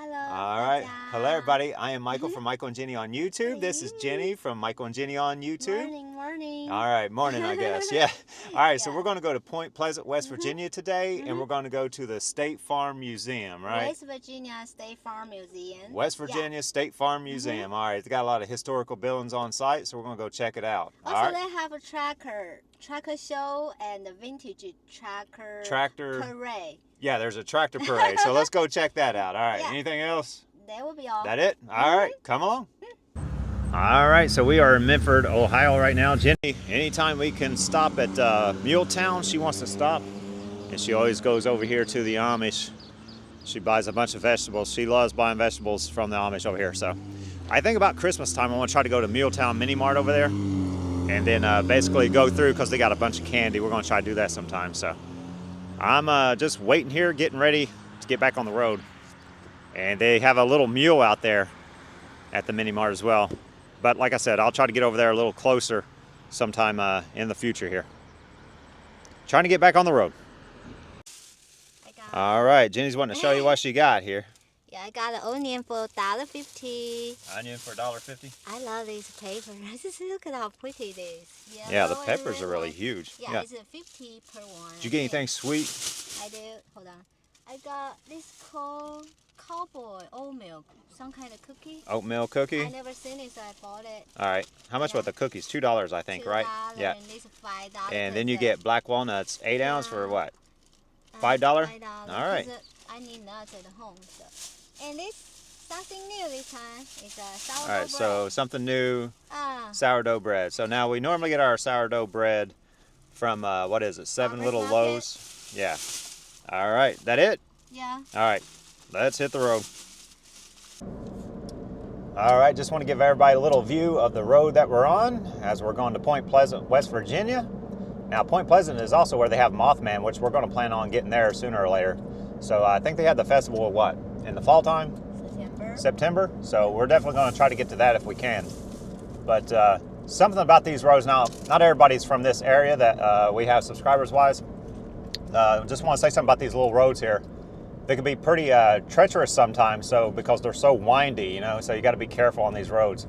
Hello. All right. Hello, everybody. I am Michael from Michael and Jenny on YouTube. This is Jenny from Michael and Jenny on YouTube. Morning. All right, morning, I guess. Yeah. All right, so we're going to go to Point Pleasant, West Virginia today, and we're going to go to the State Farm Museum, right? West Virginia State Farm Museum. West Virginia State Farm Museum. All right, it's got a lot of historical buildings on site, so we're going to go check it out. Also, they have a tractor show and a vintage tractor parade. Yeah, there's a tractor parade, so let's go check that out. All right, anything else? That will be all. That it? All right, come along. All right, so we are in Medford, Ohio right now. Jenny, anytime we can stop at Muletown, she wants to stop. And she always goes over here to the Amish. She buys a bunch of vegetables. She loves buying vegetables from the Amish over here. So I think about Christmas time, I want to try to go to Muletown Mini Mart over there. And then basically go through, because they got a bunch of candy. We're going to try to do that sometime. So I'm just waiting here, getting ready to get back on the road. And they have a little mule out there at the Mini Mart as well. But like I said, I'll try to get over there a little closer sometime in the future here. Trying to get back on the road. All right, Jenny's wanting to show you what she got here. Yeah, I got an onion for $1.50. Onion for $1.50? I love these peppers. Just look at how pretty it is. Yeah, the peppers are really huge. Yeah, it's a 50 per one. Did you get anything sweet? I did. Hold on. I got this cowboy oatmeal, some kind of cookie. Oatmeal cookie? I never seen it, so I bought it. All right. How much about the cookies? $2, I think, right? Yeah. And this is $5. And then you get black walnuts, 8 ounce for what? $5? $5. All right. I need nuts at home. So. And this something new this time. It's a sourdough bread. All right, so something new, sourdough bread. So now we normally get our sourdough bread from, what is it, Seven Little Loaves? Yeah. All right, that it? Yeah. All right, let's hit the road. All right, just want to give everybody a little view of the road that we're on as we're going to Point Pleasant, West Virginia. Now, Point Pleasant is also where they have Mothman, which we're going to plan on getting there sooner or later. So I think they had the festival, what, in the fall time? September. So we're definitely going to try to get to that if we can. But something about these roads now, not everybody's from this area that we have subscribers-wise. Just want to say something about these little roads here. They can be pretty treacherous sometimes, so because they're so windy, you know, so you got to be careful on these roads.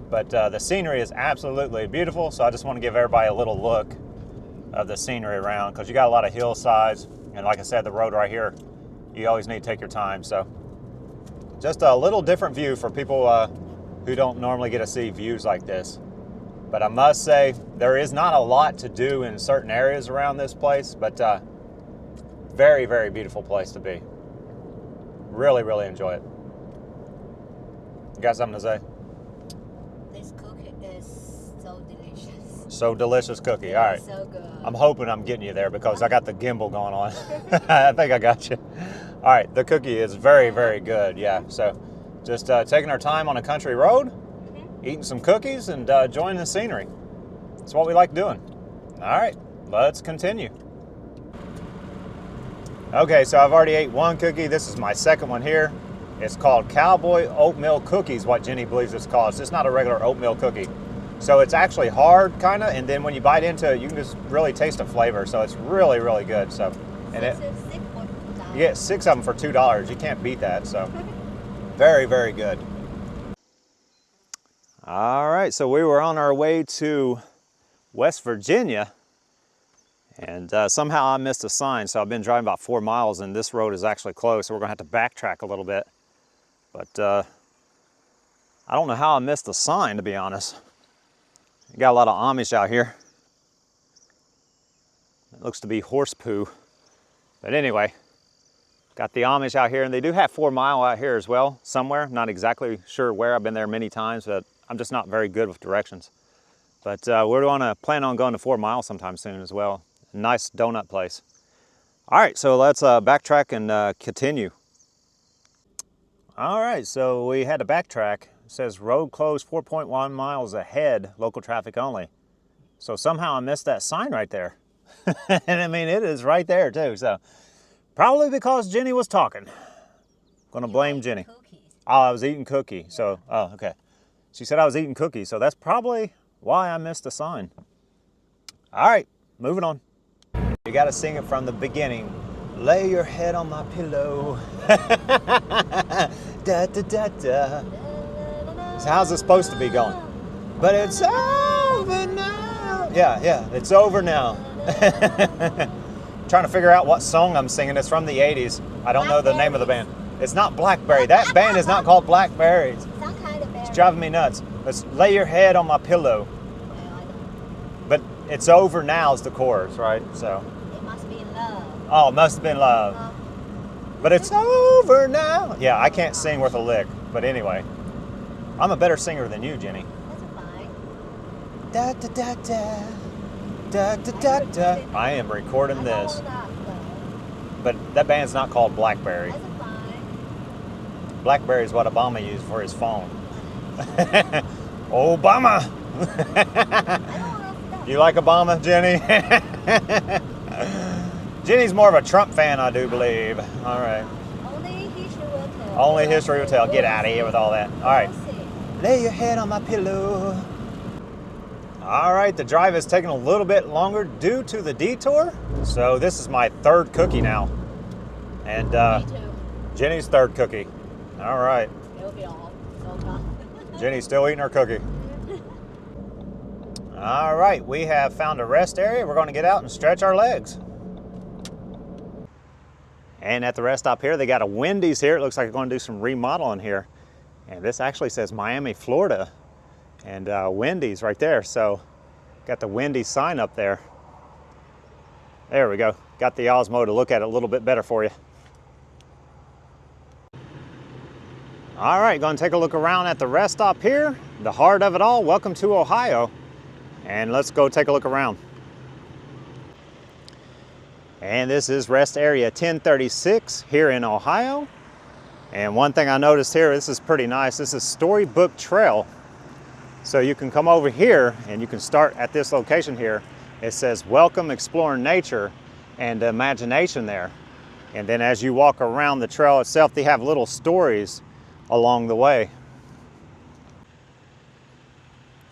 But the scenery is absolutely beautiful, so I just want to give everybody a little look of the scenery around, because you got a lot of hillsides, and like I said, the road right here, you always need to take your time. So just a little different view for people who don't normally get to see views like this. But I must say, there is not a lot to do in certain areas around this place, but very, very beautiful place to be. Really, really enjoy it. You got something to say? This cookie is so delicious. So delicious cookie. All right. So good. I'm hoping I'm getting you there because I got the gimbal going on. I think I got you. All right. The cookie is very, very good. Yeah. So just taking our time on a country road, eating some cookies, and enjoying the scenery. That's what we like doing. All right. Let's continue. Okay, so I've already ate one cookie. This is my second one here. It's called Cowboy Oatmeal Cookies, what Jenny believes it's called. It's just not a regular oatmeal cookie. So it's actually hard, kind of, and then when you bite into it, you can just really taste the flavor. So it's really, really good. So, and you get 6 of them for $2. You can't beat that. So very, very good. All right, so we were on our way to West Virginia. And somehow I missed a sign, so I've been driving about 4 miles, and this road is actually closed, so we're going to have to backtrack a little bit. But I don't know how I missed the sign, to be honest. You got a lot of Amish out here. It looks to be horse poo. But anyway, got the Amish out here, and they do have 4 Mile out here as well, somewhere. Not exactly sure where. I've been there many times, but I'm just not very good with directions. But we're going to plan on going to 4 Mile sometime soon as well. Nice donut place. All right, so let's backtrack and continue. All right, so we had to backtrack. It says road closed 4.1 miles ahead, local traffic only. So somehow I missed that sign right there. And I mean, it is right there too. So probably because Jenny was talking. Gonna blame Jenny. Oh, I was eating cookie. So, oh, okay. She said I was eating cookies, so that's probably why I missed the sign. All right, moving on. You got to sing it from the beginning. Lay your head on my pillow. Da da da da. So how's it supposed to be going? But it's over now. Yeah, it's over now. Trying to figure out what song I'm singing. It's from the 80s. I don't know the name of the band. It's not Blackberry. That band is not called Blackberries. Some kind of berry. It's driving me nuts. Let's lay your head on my pillow. But it's over now is the chorus, right? So. It must be love. Oh, it must have been love. But it's over now. Yeah, I can't sing worth a lick. But anyway, I'm a better singer than you, Jenny. That's fine. Da da da da. Da da da da. I am recording this. But that band's not called Blackberry. That's fine. Blackberry is what Obama used for his phone. Obama! You like Obama, Jenny? Jenny's more of a Trump fan, I do believe. All right. Only history will tell. Only history will tell. Get out of here with all that. All right. We'll see. Lay your head on my pillow. All right, the drive is taking a little bit longer due to the detour. So this is my third cookie now. And Me too. Jenny's third cookie. All right. It'll be all. So gone. Jenny's still eating her cookie. All right, we have found a rest area. We're going to get out and stretch our legs. And at the rest stop here, they got a Wendy's here. It looks like they're going to do some remodeling here. And this actually says Miami, Florida. And Wendy's right there. So got the Wendy's sign up there. There we go. Got the Osmo to look at it a little bit better for you. All right, going to take a look around at the rest stop here. The heart of it all. Welcome to Ohio. And let's go take a look around. And this is rest area 1036 here in Ohio. And one thing I noticed here, this is pretty nice. This is Storybook Trail. So you can come over here and you can start at this location here. It says, welcome exploring nature and imagination there. And then as you walk around the trail itself, they have little stories along the way.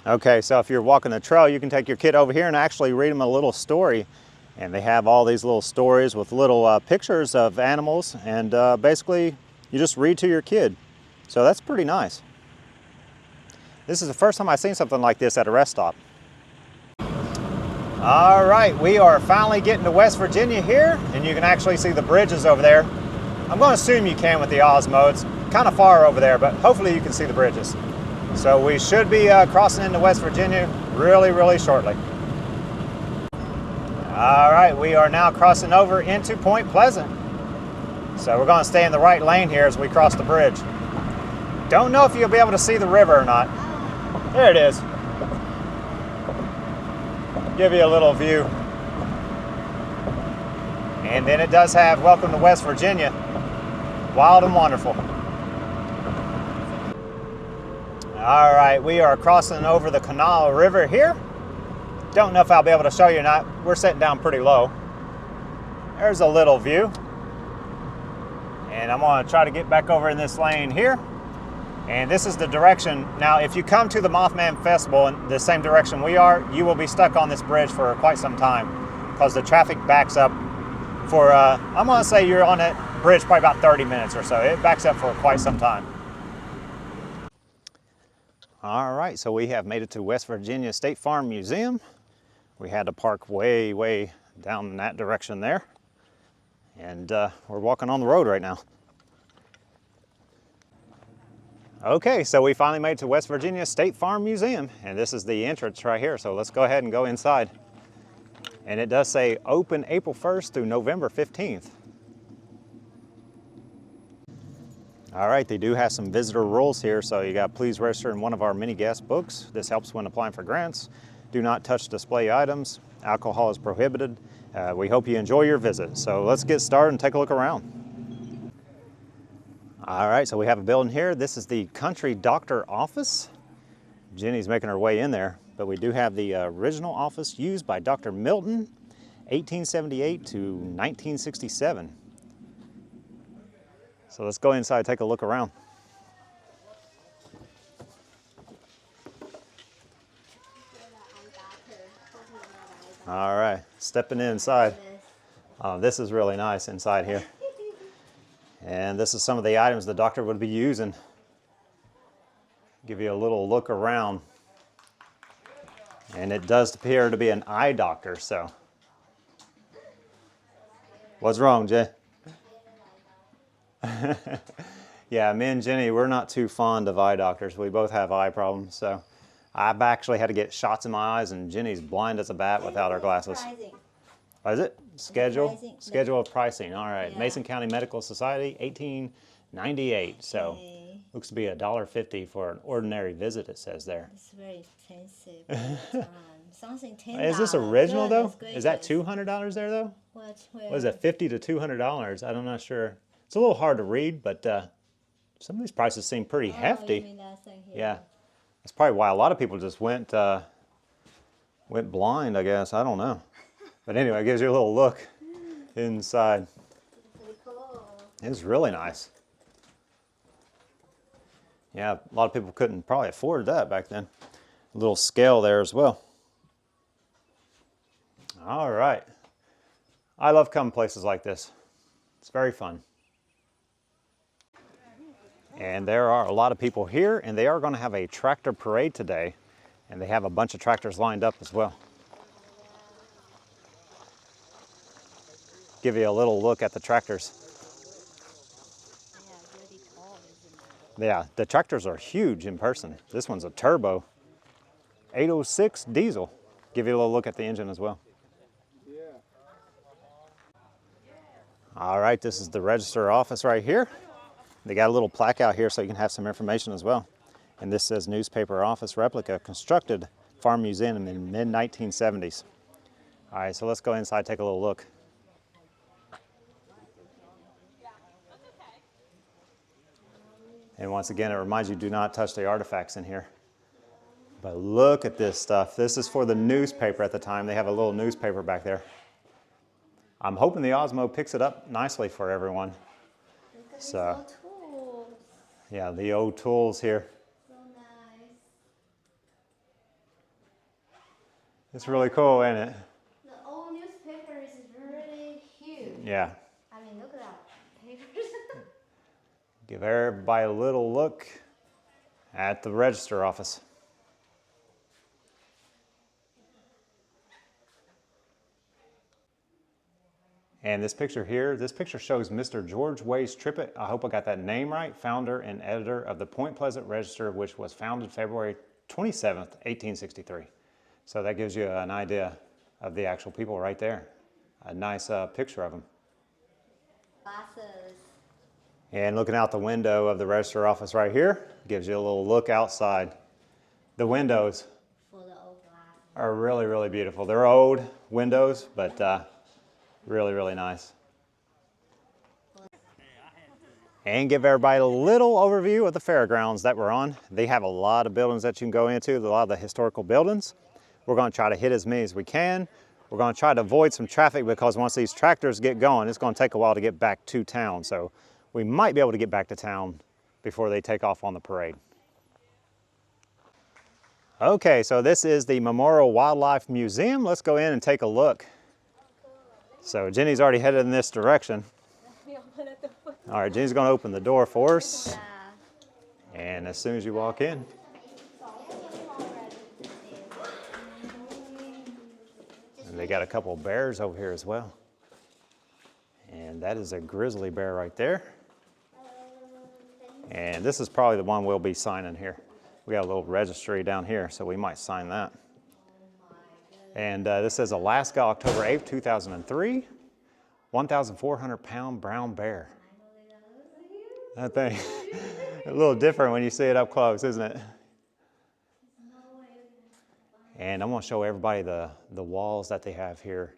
Okay, so if you're walking the trail, you can take your kid over here and actually read them a little story. And they have all these little stories with little pictures of animals, and basically you just read to your kid. So that's pretty nice. This is the first time I've seen something like this at a rest stop. All right, we are finally getting to West Virginia here, and you can actually see the bridges over there. I'm going to assume you can with the Osmo. It's kind of far over there, but hopefully you can see the bridges. So we should be crossing into West Virginia really, really shortly. All right, we are now crossing over into Point Pleasant. So we're going to stay in the right lane here as we cross the bridge. Don't know if you'll be able to see the river or not. There it is. Give you a little view. And then it does have welcome to West Virginia. Wild and wonderful. All right, we are crossing over the Kanawha River here. Don't know if I'll be able to show you or not. We're sitting down pretty low. There's a little view. And I'm going to try to get back over in this lane here. And this is the direction. Now, if you come to the Mothman Festival in the same direction we are, you will be stuck on this bridge for quite some time because the traffic backs up for, I'm going to say you're on that bridge probably about 30 minutes or so. It backs up for quite some time. All right, so we have made it to West Virginia State Farm Museum. We had to park way, way down in that direction there. And we're walking on the road right now. Okay, so we finally made it to West Virginia State Farm Museum, and this is the entrance right here. So let's go ahead and go inside. And it does say open April 1st through November 15th. All right, they do have some visitor rules here. So you got please register in one of our mini guest books. This helps when applying for grants. Do not touch display items. Alcohol is prohibited. We hope you enjoy your visit. So let's get started and take a look around. All right, so we have a building here. This is the Country Doctor office. Jenny's making her way in there, but we do have the original office used by Dr. Milton, 1878 to 1967. So let's go inside and take a look around. All right, stepping inside. This is really nice inside here. And this is some of the items the doctor would be using. Give you a little look around. And it does appear to be an eye doctor, so. What's wrong, Jay? Yeah, me and Jenny, we're not too fond of eye doctors. We both have eye problems, so. I've actually had to get shots in my eyes, and Jenny's blind as a bat without her glasses. What is it? Schedule? Schedule of pricing. All right. Yeah. Mason County Medical Society, 1898. So, looks to be $1.50 for an ordinary visit, it says there. It's very expensive. Something $10. Is this original, though? Is that $200 there, though? What is it, $50 to $200? I'm not sure. It's a little hard to read, but some of these prices seem pretty hefty. You mean that thing here? Yeah. That's probably why a lot of people just went blind, I guess. I don't know. But anyway, it gives you a little look inside. Pretty cool. It's really nice. Yeah, a lot of people couldn't probably afford that back then. A little scale there as well. All right. I love coming places like this. It's very fun. And there are a lot of people here, and they are going to have a tractor parade today, and they have a bunch of tractors lined up as well. Give you a little look at the tractors. Yeah, the tractors are huge in person. This one's a turbo, 806 diesel. Give you a little look at the engine as well. All right, this is the register office right here. They got a little plaque out here so you can have some information as well. And this says newspaper office replica, constructed farm museum in mid-1970s. All right, so let's go inside and take a little look. And once again, it reminds you, do not touch the artifacts in here. But look at this stuff. This is for the newspaper at the time. They have a little newspaper back there. I'm hoping the Osmo picks it up nicely for everyone. So, yeah, the old tools here. So nice. It's really cool, isn't it? The old newspaper is really huge. Yeah. I mean, look at that papers. Give everybody a little look at the register office. And this picture here, this picture shows Mr. George Ways Trippett. I hope I got that name right. Founder and editor of the Point Pleasant Register, which was founded February 27th, 1863. So that gives you an idea of the actual people right there. A nice picture of them. Glasses. And looking out the window of the register office right here, gives you a little look outside. The windows For the old glasses. are really, really beautiful. They're old windows, but really, really nice. And give everybody a little overview of the fairgrounds that we're on. They have a lot of buildings that you can go into, a lot of the historical buildings. We're going to try to hit as many as we can. We're going to try to avoid some traffic because once these tractors get going, it's going to take a while to get back to town. So we might be able to get back to town before they take off on the parade. Okay, so this is the Memorial Wildlife Museum. Let's go in and take a look. So Jenny's already headed in this direction. All right, Jenny's going to open the door for us. And as soon as you walk in. And they got a couple of bears over here as well. And that is a grizzly bear right there. And this is probably the one we'll be signing here. We got a little registry down here, so we might sign that. And this says Alaska, October 8th, 2003, 1,400-pound brown bear. That thing, a little different when you see it up close, isn't it? And I'm going to show everybody the walls that they have here.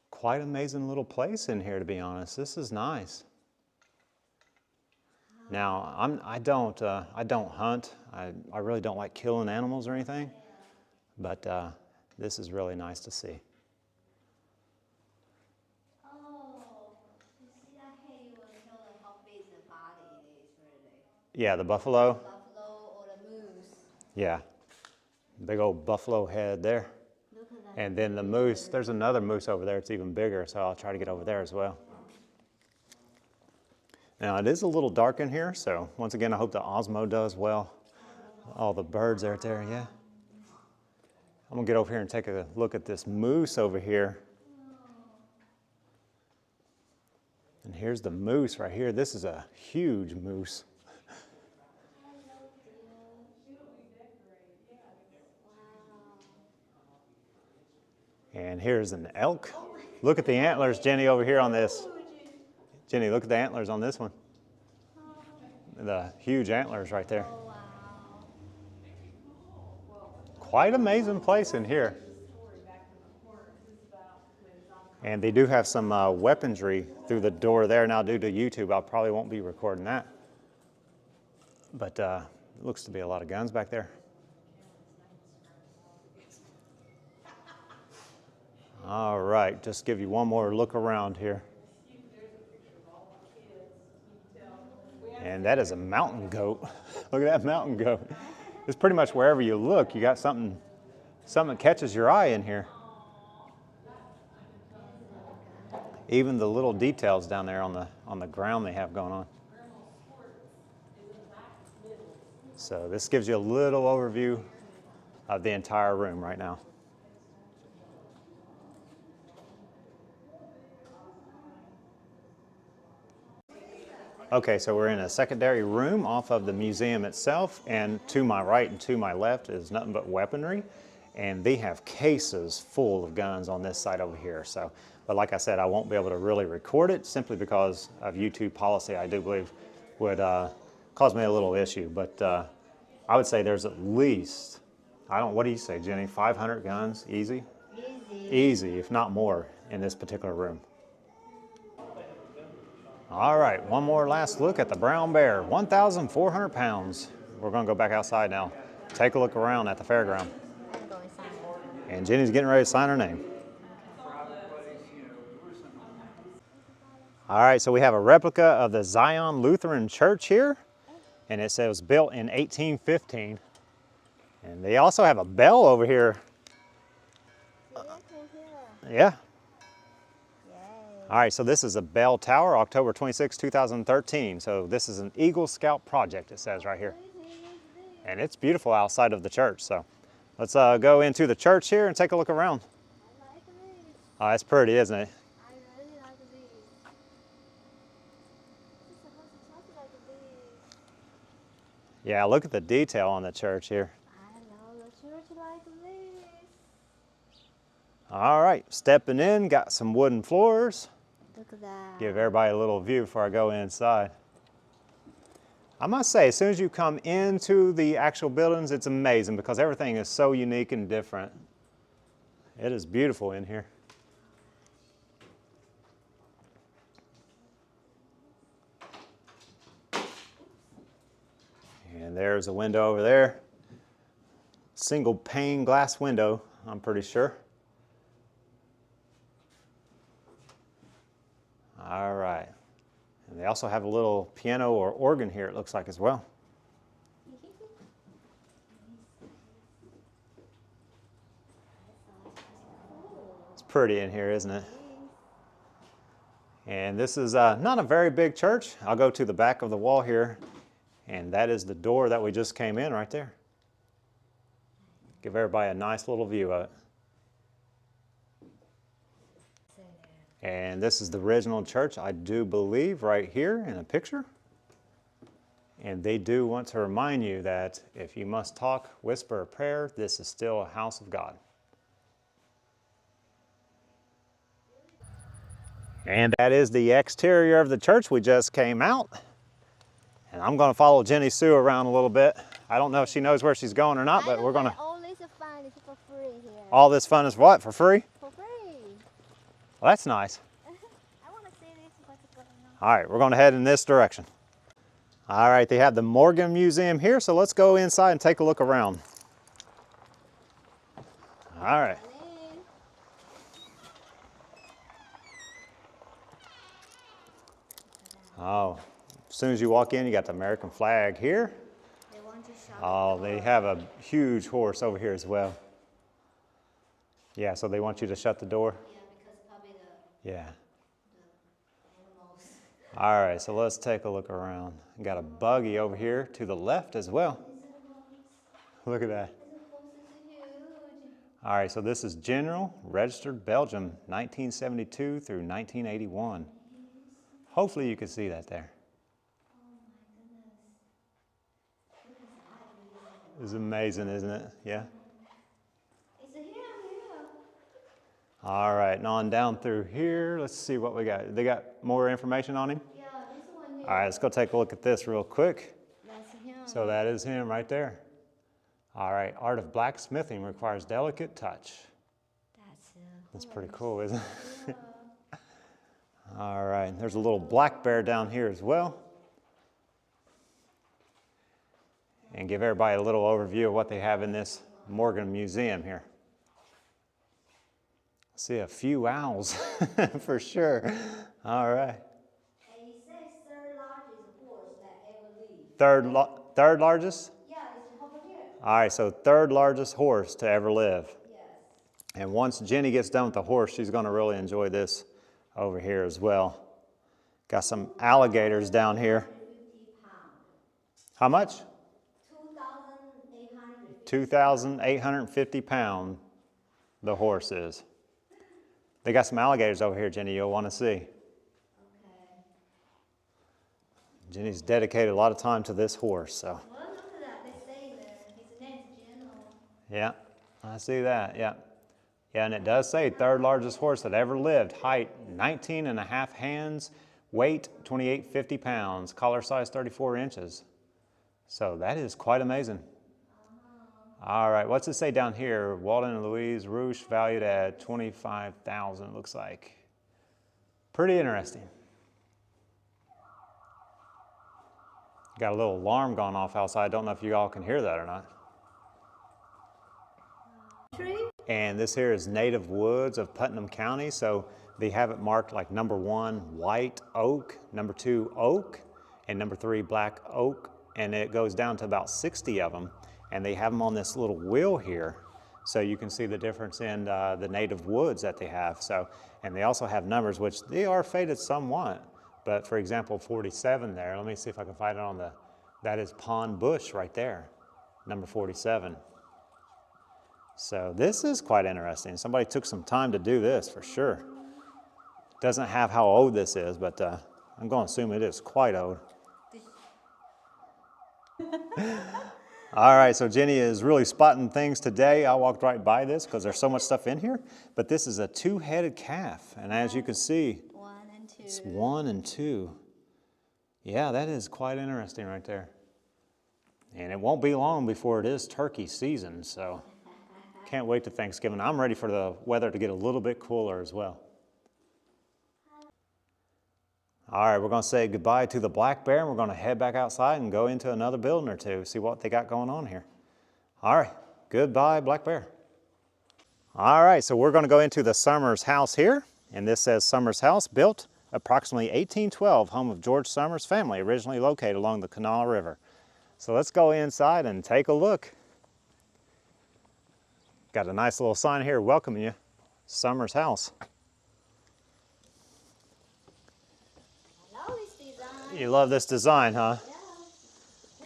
Quite amazing little place in here, to be honest. This is nice. Now, I don't hunt. I really don't like killing animals or anything, but this is really nice to see. Oh, you see that here? You will tell them how big the body is, really. Yeah, the buffalo. Buffalo or the moose. Yeah, big old buffalo head there. Look at And then the moose, there's another moose over there. It's even bigger, so I'll try to get over there as well. Now it is a little dark in here, so once again, I hope the Osmo does well. All the birds right there, yeah. I'm gonna get over here and take a look at this moose over here. And here's the moose right here. This is a huge moose. And here's an elk. Look at the antlers, Jenny, over here on this. Jenny, look at the antlers on this one. The huge antlers right there. Quite amazing place in here. And they do have some weaponry through the door there. Now, due to YouTube, I probably won't be recording that. But it looks to be a lot of guns back there. All right, just give you one more look around here. And that is a mountain goat. Look at that mountain goat. It's pretty much wherever you look, you got something that catches your eye in here. Even the little details down there on the ground they have going on. So this gives you a little overview of the entire room right now. Okay, so we're in a secondary room off of the museum itself, and to my right and to my left is nothing but weaponry, and they have cases full of guns on this side over here. So, but like I said, I won't be able to really record it simply because of YouTube policy. I do believe would cause me a little issue, but I would say there's at least, what do you say, Jenny, 500 guns, easy? Easy, if not more, in this particular room. All right, one more last look at the brown bear, 1,400 pounds. We're gonna go back outside now, take a look around at the fairground. And Jenny's getting ready to sign her name. All right, so we have a replica of the Zion Lutheran Church here, and it says built in 1815. And they also have a bell over here. Yeah. All right, so this is a bell tower, October 26, 2013. So this is an Eagle Scout project, it says right here. And it's beautiful outside of the church. So let's go into the church here and take a look around. Oh, that's pretty, isn't it? I really like this. Yeah, look at the detail on the church here. I love the church like this. All right, stepping in, got some wooden floors. Look at that. Give everybody a little view before I go inside. I must say, as soon as you come into the actual buildings, it's amazing because everything is so unique and different. It is beautiful in here. And there's a window over there. Single pane glass window, I'm pretty sure. All right. And they also have a little piano or organ here, it looks like, as well. It's pretty in here, isn't it? And this is not a very big church. I'll go to the back of the wall here, and that is the door that we just came in right there. Give everybody a nice little view of it. And this is the original church, I do believe, right here in a picture. And they do want to remind you that if you must talk, whisper a prayer, this is still a house of God. And that is the exterior of the church. We just came out. And I'm going to follow Jenny Sue around a little bit. I don't know if she knows where she's going or not, but we're going to... All this fun is for free here. All this fun is what? For free? For free. Well, that's nice. I want to see this. What's going on. All right, we're going to head in this direction. All right, they have the Morgan Museum here, so let's go inside and take a look around. All right. Oh, as soon as you walk in, you got the American flag here. They want to shop. Oh, they have a huge horse over here as well. Yeah, so they want you to shut the door? Yeah, because probably Yeah. the animals. All right, so let's take a look around. Got a buggy over here to the left as well. Is it a horse? Look at that. This horse is huge. All right, so this is General Registered Belgium, 1972 through 1981. Hopefully you can see that there. Oh my goodness. Look at that. It's amazing, isn't it? Yeah. It's here. All right, and on down through here, let's see what we got. They got more information on him? Yeah, this one here. All right, let's go take a look at this real quick. That's him. So that is him right there. All right, art of blacksmithing requires delicate touch. That's pretty cool, isn't it? Yeah. All right, there's a little black bear down here as well. And give everybody a little overview of what they have in this Morgan Museum here. See a few owls for sure. All right. And he says third largest horse that ever lived. Third largest? Yeah, it's over here. All right, so third largest horse to ever live. Yes. And once Jenny gets done with the horse, she's going to really enjoy this over here as well. Got some alligators down here. 250 pounds. How much? 2,850. 2,850 pounds the horse is. They got some alligators over here, Jenny, you'll want to see. Okay. Jenny's dedicated a lot of time to this horse, so. Well, look at that. They say there. His name's General. Yeah, I see that, yeah. Yeah, and it does say third largest horse that ever lived. Height, 19 and a half hands. Weight, 2,850 pounds. Collar size, 34 inches. So that is quite amazing. All right, what's it say down here? Walden and Louise Roosh valued at $25,000, it looks like. Pretty interesting. Got a little alarm going off outside. I don't know if you all can hear that or not. Tree? And this here is native woods of Putnam County. So they have it marked like number 1, white oak, number 2, oak, and number 3, black oak. And it goes down to about 60 of them. And they have them on this little wheel here. So you can see the difference in the native woods that they have. So, and they also have numbers, which they are faded somewhat. But for example, 47 there, let me see if I can find it on the, that is Pond Bush right there, number 47. So this is quite interesting. Somebody took some time to do this for sure. Doesn't have how old this is, but I'm going to assume it is quite old. All right, so Jenny is really spotting things today. I walked right by this because there's so much stuff in here. But this is a 2-headed calf. And as you can see, 1 and 2. it's 1 and 2. Yeah, that is quite interesting right there. And it won't be long before it is turkey season, so can't wait to Thanksgiving. I'm ready for the weather to get a little bit cooler as well. All right, we're going to say goodbye to the black bear, and we're going to head back outside and go into another building or two, see what they got going on here. All right, goodbye, black bear. All right, so we're going to go into the Summers house here, and this says Summers house, built approximately 1812, home of George Summers' family, originally located along the Kanawha River. So let's go inside and take a look. Got a nice little sign here welcoming you, Summers house. You love this design, huh?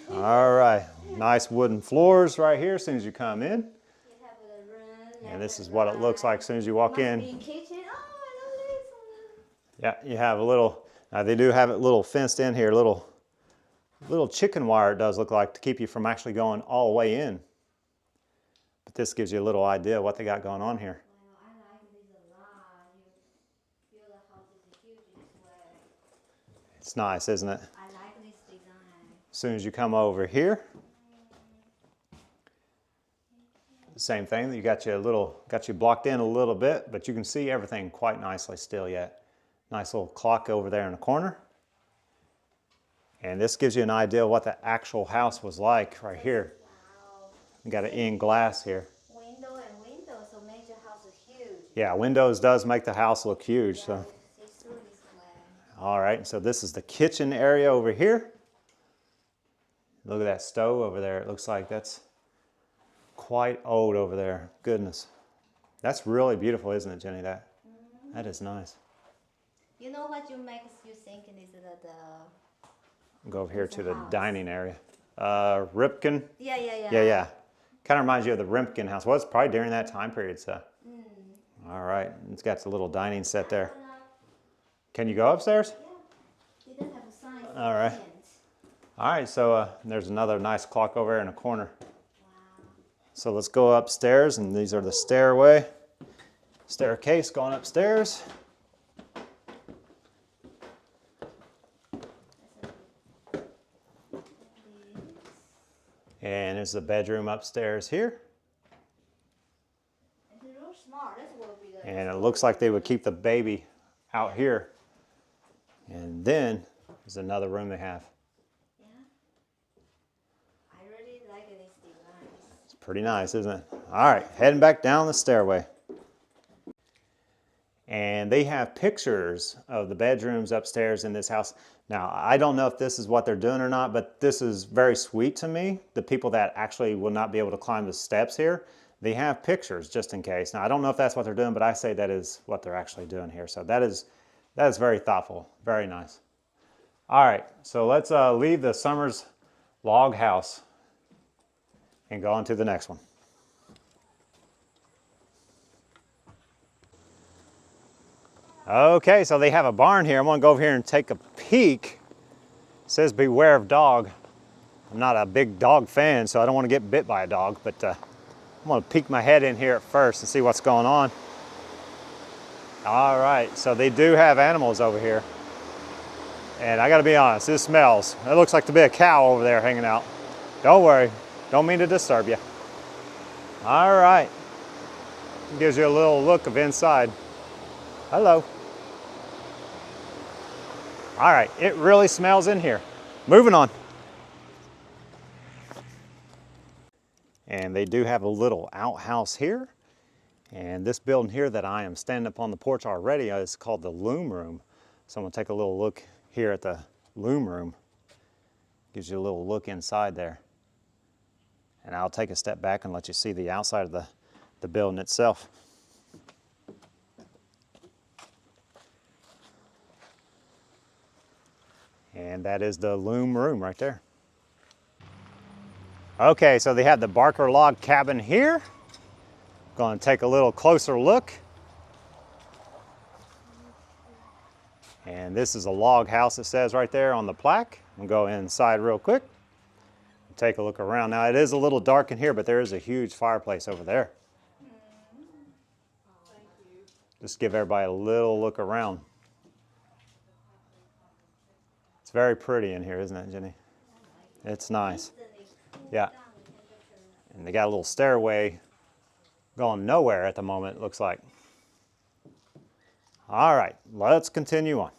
Yeah. All right, nice wooden floors right here as soon as you come in. You have the room. And this is what it looks like as soon as you walk in. Must be kitchen. Oh, I love this. Yeah, you have a little, they do have it little fenced in here, little chicken wire it does look like to keep you from actually going all the way in. But this gives you a little idea of what they got going on here. Wow, I like this a lot. You feel the house is huge this way. It's nice, isn't it? I like this design. As soon as you come over here, same thing. You got you blocked in a little bit, but you can see everything quite nicely still yet. Nice little clock over there in the corner. And this gives you an idea of what the actual house was like right here. Wow. We got an in glass here. Window and window, so make the house huge. Yeah, windows does make the house look huge. Yeah, So. see through this way. All right, so this is the kitchen area over here. Look at that stove over there. It looks like that's quite old over there. Goodness. That's really beautiful, isn't it, Jenny? That is nice. You know what you makes you think is the Go over here to the house? dining area. Ripken. Yeah. Yeah. Kind of reminds you of the Ripken house. Well, it's probably during that time period, so. All right, it's got the little dining set there. Can you go upstairs? Yeah. Didn't have a sign. All right. All right, so there's another nice clock over there in the corner. Wow. So let's go upstairs, and these are the staircase going upstairs. And there's the bedroom upstairs here. And it looks like they would keep the baby out here. And then there's another room they have. Yeah. I really like this design. It's pretty nice, isn't it? All right, heading back down the stairway. And they have pictures of the bedrooms upstairs in this house. Now, I don't know if this is what they're doing or not, but this is very sweet to me. The people that actually will not be able to climb the steps here, they have pictures just in case. Now, I don't know if that's what they're doing, but I say that is what they're actually doing here. So that is very thoughtful, very nice. All right, so let's leave the Summers log house and go on to the next one. Okay, so they have a barn here. I'm gonna go over here and take a peek. It says beware of dog. I'm not a big dog fan, so I don't want to get bit by a dog, but I'm gonna peek my head in here at first and see what's going on. All right, so they do have animals over here. And I gotta be honest, this smells. It looks like to be a cow over there hanging out. Don't worry, don't mean to disturb you. All right, gives you a little look of inside. Hello. All right, it really smells in here. Moving on. And they do have a little outhouse here. And this building here that I am standing up on the porch already is called the loom room. So I'm gonna take a little look here at the loom room. Gives you a little look inside there. And I'll take a step back and let you see the outside of the building itself. And that is the loom room right there. Okay, so they have the Barker log cabin here. Going to take a little closer look. And this is a log house, it says right there on the plaque. I'm going to go inside real quick. Take a look around. Now it is a little dark in here, but there is a huge fireplace over there. Just give everybody a little look around. It's very pretty in here, isn't it, Jenny? It's nice. Yeah. And they got a little stairway going nowhere at the moment, it looks like. All right, let's continue on.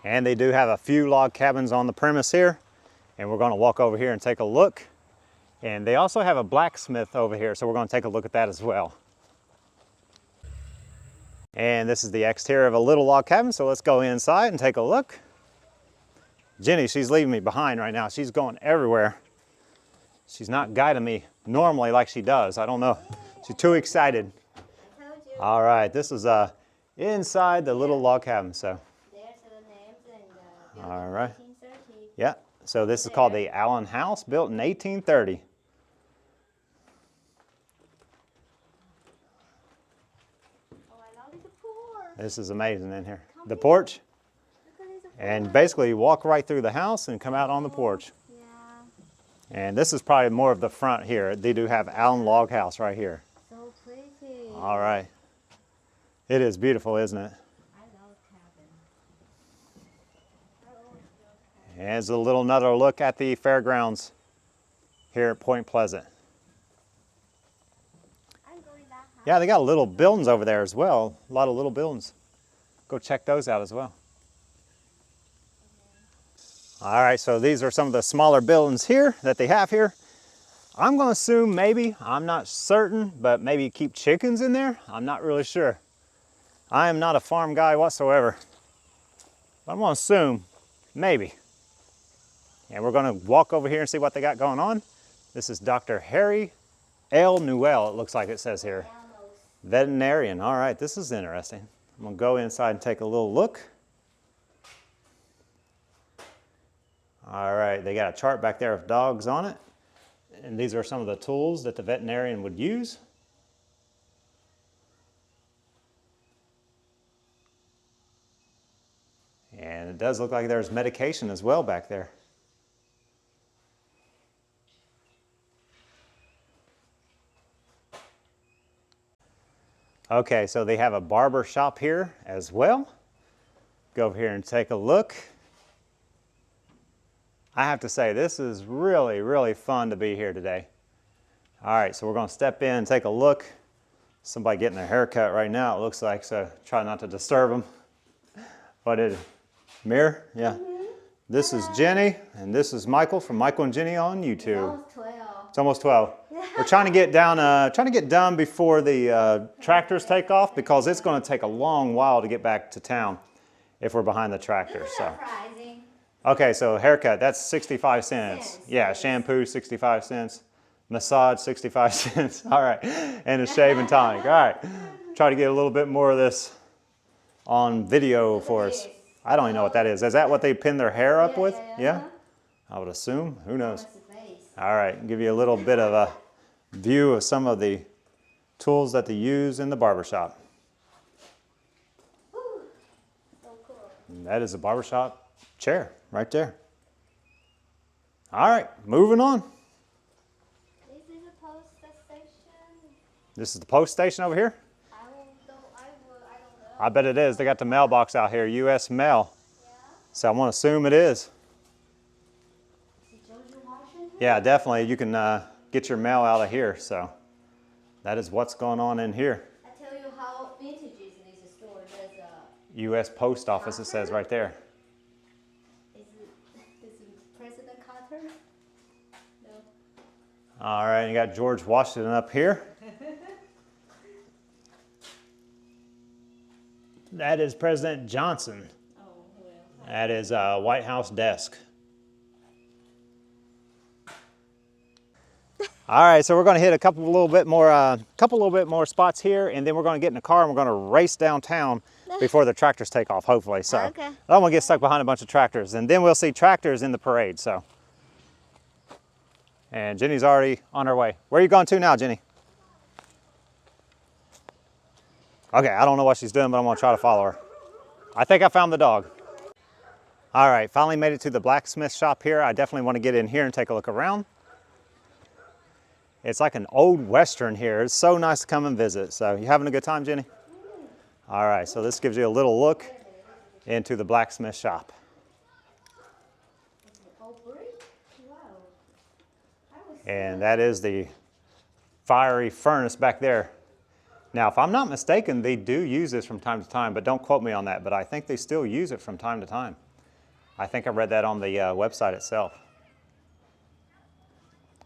And they do have a few log cabins on the premise here. And we're going to walk over here and take a look. And they also have a blacksmith over here, so we're going to take a look at that as well. And this is the exterior of a little log cabin, so let's go inside and take a look. Jenny, she's leaving me behind right now. She's going everywhere. She's not guiding me normally like she does. I don't know. She's too excited. All right, this is inside the little log cabin. So. All right. Yeah. So this is called the Allen House, built in 1830. This is amazing in here. The porch. And basically you walk right through the house and come out on the porch. And this is probably more of the front here. They do have Allen Log House right here. So pretty. All right. It is beautiful, isn't it? I love cabin. And here's another look at the fairgrounds here at Point Pleasant. Yeah, they got little buildings over there as well. A lot of little buildings. Go check those out as well. All right, so these are some of the smaller buildings here that they have here. I'm gonna assume maybe, I'm not certain, but maybe keep chickens in there. I'm not really sure. I am not a farm guy whatsoever. But I'm gonna assume, maybe. And we're gonna walk over here and see what they got going on. This is Dr. Harry L. Newell, it looks like it says here. Veterinarian. All right, this is interesting. I'm gonna go inside and take a little look. All right, they got a chart back there with dogs on it. And these are some of the tools that the veterinarian would use. And it does look like there's medication as well back there. Okay, so they have a barber shop here as well. Go over here and take a look. I have to say, this is really, really fun to be here today. All right, so we're gonna step in and take a look. Somebody getting a haircut right now, it looks like, so try not to disturb them. But Mir, yeah. This is Jenny, and this is Michael from Michael and Jenny on YouTube. Almost 12. It's almost 12. We're trying to get done before the tractors take off, because it's going to take a long while to get back to town if we're behind the tractors. So. Surprising. Okay, so haircut, that's 65 cents. Yeah, shampoo, 65 cents. Massage, 65 cents. All right, and a shave and tonic. All right, try to get a little bit more of this on video for us. I don't even know what that is. Is that what they pin their hair up with? Yeah? I would assume. Who knows? All right, give you a little bit of a view of some of the tools that they use in the barbershop. So cool. And that is a barbershop chair right there. All right, moving on. This is a post station. This is the post station over here? I don't know. I bet it is. They got the mailbox out here, U.S. Mail. Yeah? So I'm going to assume it is. Is it George Washington? Yeah, definitely. You can get your mail out of here. So that is what's going on in here. I tell you how vintage is this store. There's a... U.S. Post Office, it says right there. Is it President Carter? No. All right, you got George Washington up here. That is President Johnson. Oh, well. That is a White House desk. All right, so we're going to hit a couple little bit more spots here, and then we're going to get in the car and we're going to race downtown before the tractors take off, hopefully. So Okay. I don't want to get stuck behind a bunch of tractors, and then we'll see tractors in the parade. So, and Jenny's already on her way. Where are you going to now, Jenny? Okay, I don't know what she's doing, but I'm going to try to follow her. I think I found the dog. All right, finally made it to the blacksmith shop here. I definitely want to get in here and take a look around. It's like an old Western here. It's so nice to come and visit. So you having a good time, Jenny? All right, so this gives you a little look into the blacksmith shop. Oh, brick? Wow. And that is the fiery furnace back there. Now, if I'm not mistaken, they do use this from time to time, but don't quote me on that, but I think they still use it from time to time. I think I read that on the website itself.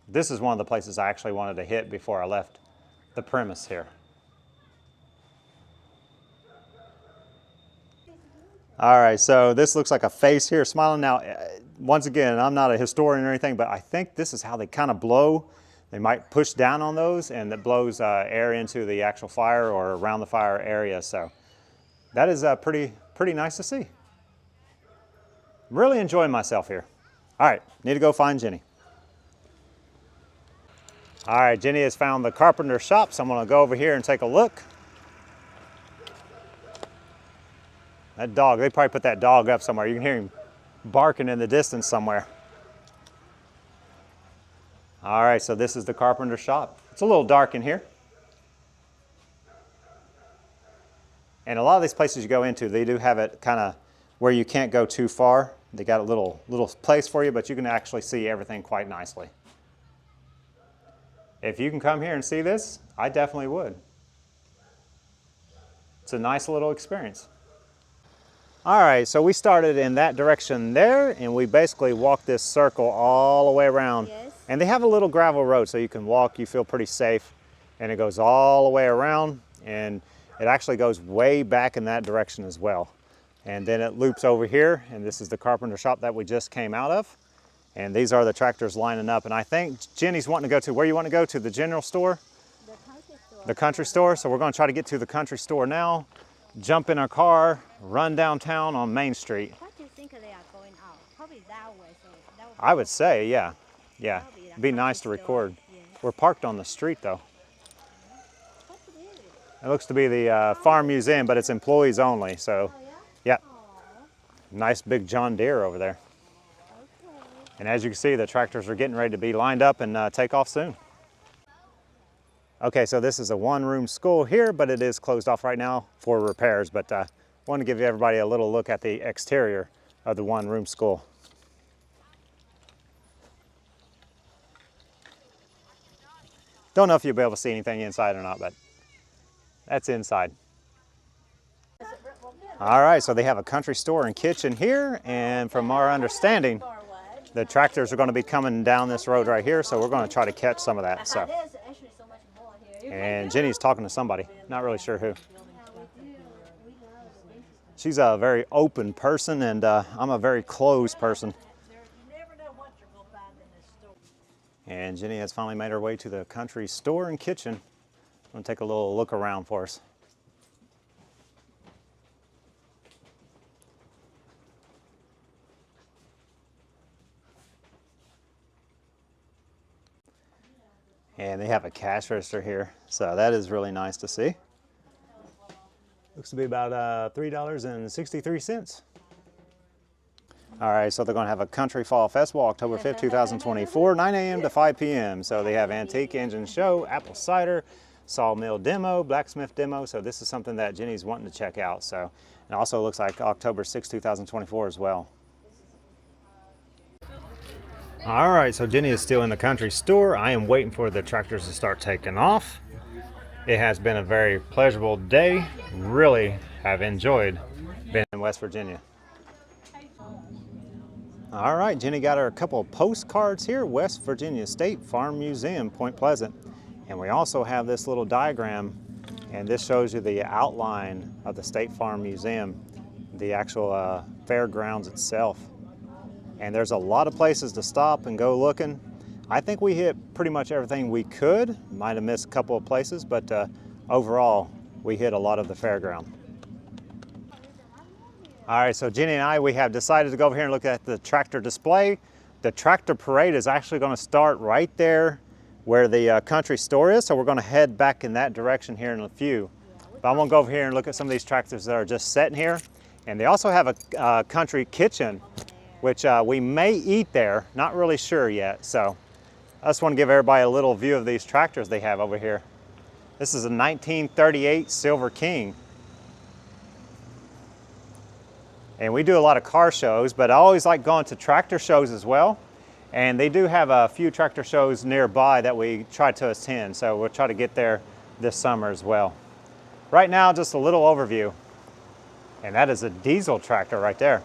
This is one of the places I actually wanted to hit before I left the premise here. All right, so this looks like a face here smiling. Now, once again, I'm not a historian or anything, but I think this is how they kind of blow. They might push down on those, and that blows air into the actual fire or around the fire area. So that is pretty nice to see. Really enjoying myself here. All right, need to go find Jenny. All right, Jenny has found the carpenter shop, so I'm gonna go over here and take a look. That dog, they probably put that dog up somewhere. You can hear him barking in the distance somewhere. All right, so this is the carpenter shop. It's a little dark in here. And a lot of these places you go into, they do have it kind of where you can't go too far. They got a little place for you, but you can actually see everything quite nicely. If you can come here and see this, I definitely would. It's a nice little experience. All right, so we started in that direction there, and we basically walked this circle all the way around. Yes. And they have a little gravel road, so you can walk, you feel pretty safe, and it goes all the way around, and it actually goes way back in that direction as well. And then it loops over here, and this is the carpenter shop that we just came out of. And these are the tractors lining up, and I think Jenny's wanting to go to, where you want to go to, the general store? The country store. the country store. So we're going to try to get to the country store now, jump in our car, run downtown on Main Street. What do you think they are going out? Probably that way. So that would I would say, yeah. Yeah, That'll be the it'd be nice to country record. store. Yeah. We're parked on the street though. What it is? It looks to be the farm museum, but it's employees only. So, Oh, yeah? yeah, nice big John Deere over there. Okay. And as you can see, the tractors are getting ready to be lined up and take off soon. Okay, so this is a one-room school here, but it is closed off right now for repairs. But I want to give everybody a little look at the exterior of the one-room school. Don't know if you'll be able to see anything inside or not, but that's inside. All right, so they have a country store and kitchen here, and from our understanding, the tractors are going to be coming down this road right here, so we're going to try to catch some of that. So, There's actually so much more here. and Jenny's talking to somebody, not really sure who. Yeah, we do. We love it. She's a very open person, and I'm a very closed person. You never know what you're going to find in this store. And Jenny has finally made her way to the country store and kitchen. I'm going to take a little look around for us. And they have a cash register here, so that is really nice to see. Looks to be about $3.63. All right, so they're going to have a Country Fall Festival, October 5th, 2024, 9 a.m. to 5 p.m. So they have antique engine show, apple cider, sawmill demo, blacksmith demo. So this is something that Jenny's wanting to check out. So it also looks like October 6th, 2024 as well. All right, so Jenny is still in the country store. I am waiting for the tractors to start taking off. It has been a very pleasurable day. Really have enjoyed being in West Virginia. All right, Jenny got her a couple of postcards here, West Virginia State Farm Museum, Point Pleasant. And we also have this little diagram, and this shows you the outline of the State Farm Museum, the actual fairgrounds itself. And there's a lot of places to stop and go looking. I think we hit pretty much everything we could. Might have missed a couple of places, but overall, we hit a lot of the fairground. All right, so Jenny and we have decided to go over here and look at the tractor display. The tractor parade is actually going to start right there where the country store is, so we're going to head back in that direction here in a few. But I want to go over here and look at some of these tractors that are just sitting here. And they also have a country kitchen, which we may eat there, not really sure yet. So I just want to give everybody a little view of these tractors they have over here. This is a 1938 Silver King. And we do a lot of car shows, but I always like going to tractor shows as well. And they do have a few tractor shows nearby that we try to attend, so we'll try to get there this summer as well. Right now, just a little overview. And that is a diesel tractor right there.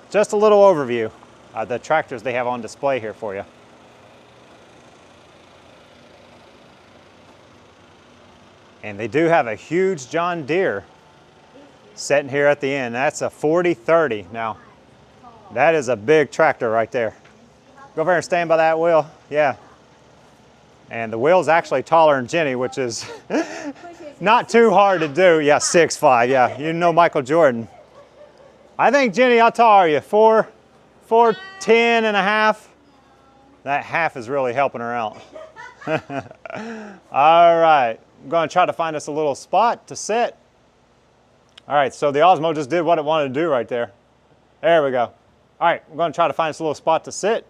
Just a little overview of the tractors they have on display here for you. And they do have a huge John Deere sitting here at the end. That's a 4030. Now, that is a big tractor right there. Go over there and stand by that wheel. Yeah. And the wheel's actually taller than Jenny, which is not too hard to do. Yeah, 6'5". Yeah, you know Michael Jordan. I think, Jenny, how tall are you? 4'10" and a half? That half is really helping her out. All right. I'm going to try to find us a little spot to sit. All right, so the Osmo just did what it wanted to do right there. There we go. All right, we're going to try to find us a little spot to sit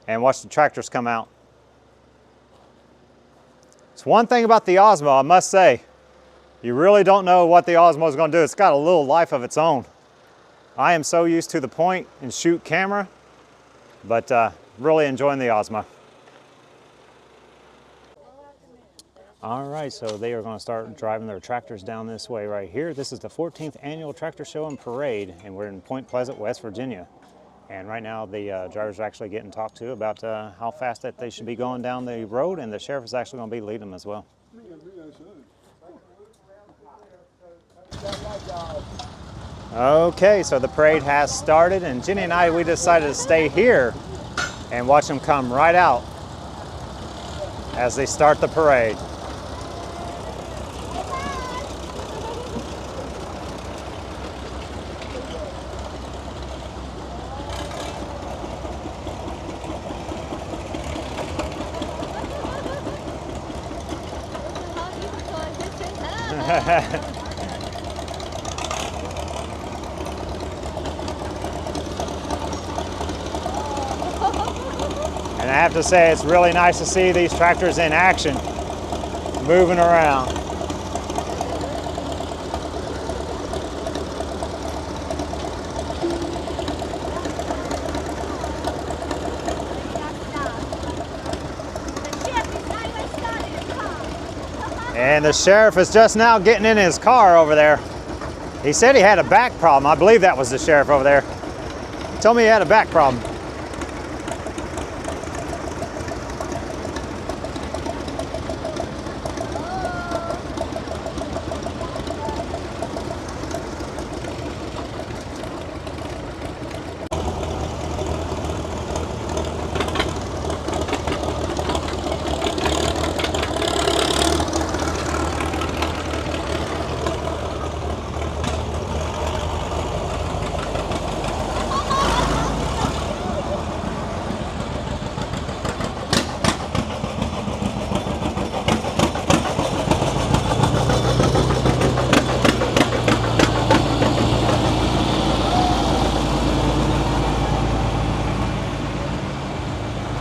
and watch the tractors come out. It's one thing about the Osmo, I must say. You really don't know what the Osmo is going to do. It's got a little life of its own. I am so used to the point and shoot camera, but really enjoying the Osmo. All right, so they are going to start driving their tractors down this way right here. This is the 14th Annual Tractor Show and Parade, and we're in Point Pleasant, West Virginia. And right now the drivers are actually getting talked to about how fast that they should be going down the road, and the sheriff is actually going to be leading them as well. Okay, so the parade has started, and Jenny and we decided to stay here and watch them come right out as they start the parade. And I have to say, it's really nice to see these tractors in action, moving around. And the sheriff is just now getting in his car over there. He said he had a back problem. I believe that was the sheriff over there. He told me he had a back problem.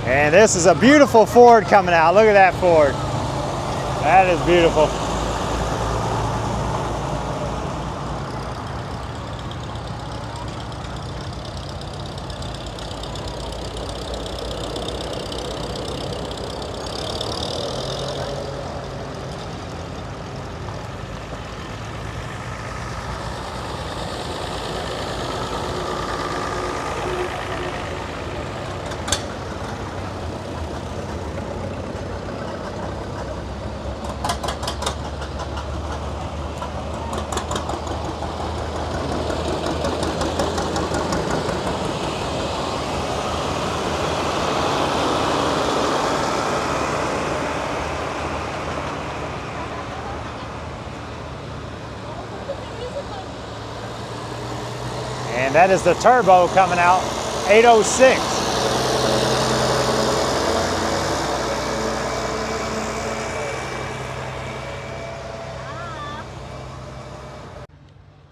And this is a beautiful Ford coming out. Look at that Ford. That is beautiful. And that is the turbo coming out, 806.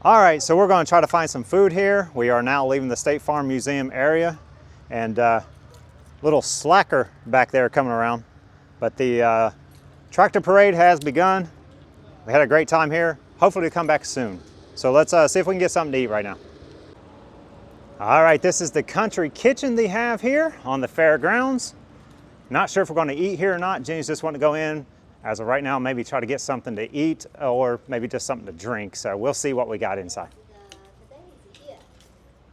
All right, so we're going to try to find some food here. We are now leaving the State Farm Museum area, and little slacker back there coming around. But the tractor parade has begun. We had a great time here. Hopefully to come back soon. So let's see if we can get something to eat right now. All right, this is the country kitchen they have here on the fairgrounds. Not sure if we're going to eat here or not. Jenny's just wanting to go in as of right now, maybe try to get something to eat or maybe just something to drink. So we'll see what we got inside.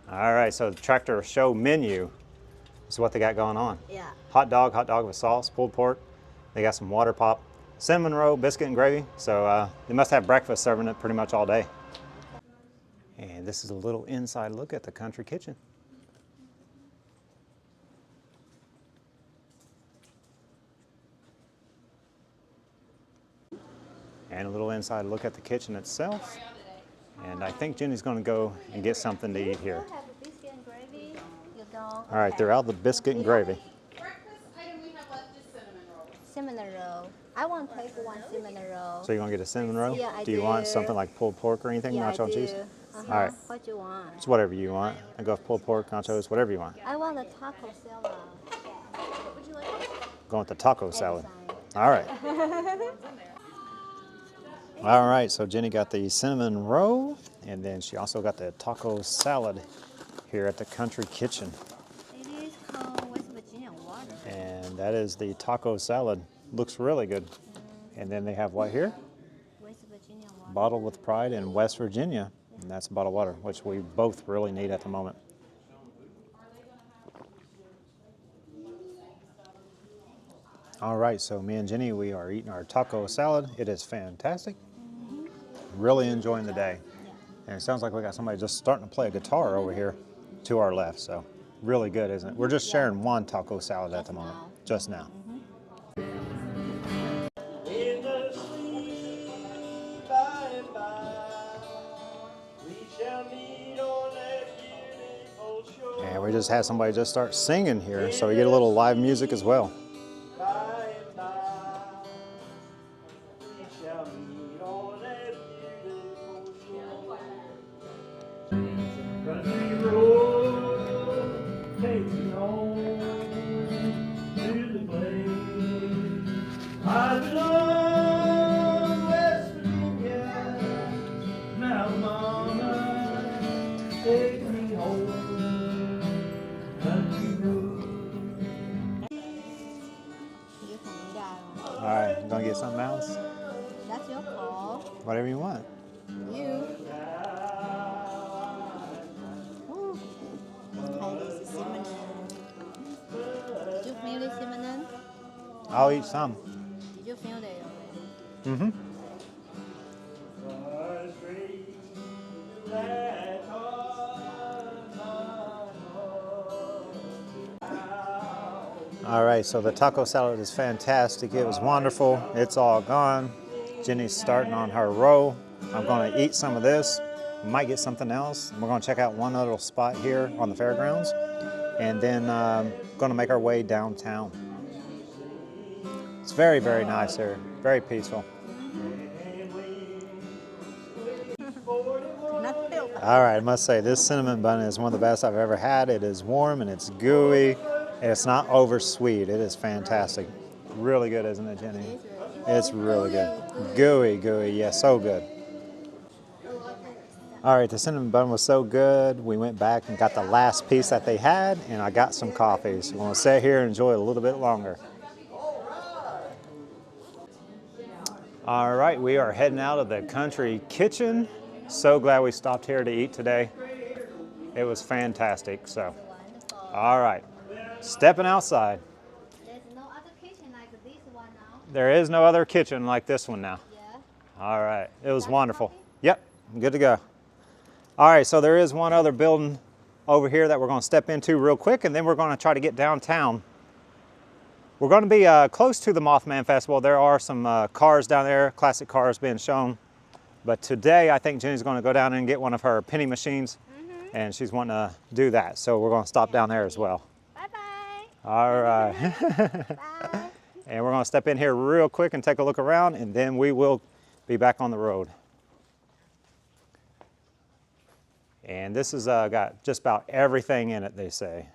All right, so the tractor show menu is what they got going on. Yeah. Hot dog with sauce, pulled pork. They got some water pop, cinnamon roll, biscuit and gravy. So they must have breakfast serving it pretty much all day. And this is a little inside look at the country kitchen. And a little inside look at the kitchen itself. And I think Jenny's going to go and get something to eat here. All right, they're out the biscuit and gravy. Breakfast item we have left is cinnamon roll. Cinnamon roll. I want to take one cinnamon roll. So you're going to get a cinnamon roll? Yeah, I do. You want something like pulled pork or anything? Yeah, Nacho and cheese? All right. What do you want? It's whatever you want. I go with pulled pork, nachos, whatever you want. I want a taco salad. What would you like? Going with the taco salad. All right. All right, so Jenny got the cinnamon roll, and then she also got the taco salad here at the country kitchen. It is called West Virginia water. And that is the taco salad. Looks really good. And then they have what here? West Virginia water. Bottled with Pride in West Virginia. And that's bottled water, which we both really need at the moment. All right, so me and Jenny, we are eating our taco salad. It is fantastic. Really enjoying the day. And it sounds like we got somebody just starting to play a guitar over here to our left. So really good, isn't it? We're just sharing one taco salad at the moment, just now. In the sweet by and by, we shall meet on that beautiful shore. And we just had somebody just start singing here, so we get a little live music as well. By and by, we shall meet on that old country road. All right, you gonna get something else? That's your call. Whatever you want. You. Ooh. Try this cinnamon. Did you feel the cinnamon? I'll eat some. Did you feel it already? Mm-hmm. All right, so the taco salad is fantastic. It was wonderful. It's all gone. Jenny's starting on her roll. I'm gonna eat some of this. Might get something else. We're gonna check out one other spot here on the fairgrounds, and then gonna make our way downtown. It's very, very nice here. Very peaceful. All right, I must say this cinnamon bun is one of the best I've ever had. It is warm and it's gooey, and it's not over sweet. It is fantastic. Really good, isn't it, Jenny? It's really good. Gooey, gooey, yeah, so good. All right, the cinnamon bun was so good. We went back and got the last piece that they had, and I got some coffee. So we're gonna sit here and enjoy it a little bit longer. All right, we are heading out of the country kitchen. So glad we stopped here to eat today. It was fantastic, so. All right, stepping outside. There's no other kitchen like this one now. There is no other kitchen like this one now. Yeah. All right, it was wonderful. Yep, good to go. All right, so there is one other building over here that we're gonna step into real quick, and then we're gonna try to get downtown. We're gonna be close to the Mothman Festival. There are some cars down there, classic cars being shown. But today, I think Jenny's gonna go down and get one of her penny machines, and she's wanting to do that. So we're gonna stop down there as well. Bye-bye. All right. Bye. And we're gonna step in here real quick and take a look around, and then we will be back on the road. And this has got just about everything in it, they say.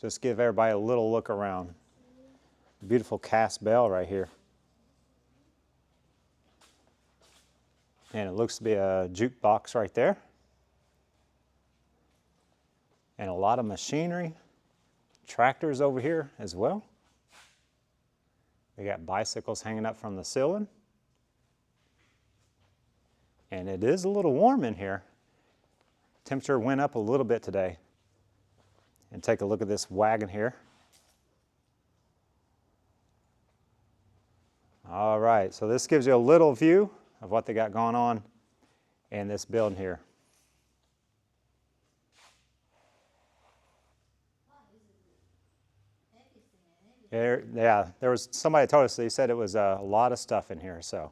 Just give everybody a little look around. Beautiful cast bell right here. And it looks to be a jukebox right there. And a lot of machinery. Tractors over here as well. We got bicycles hanging up from the ceiling. And it is a little warm in here. Temperature went up a little bit today. And take a look at this wagon here. All right, so this gives you a little view of what they got going on in this building here. There was somebody told us, they said it was a lot of stuff in here, so.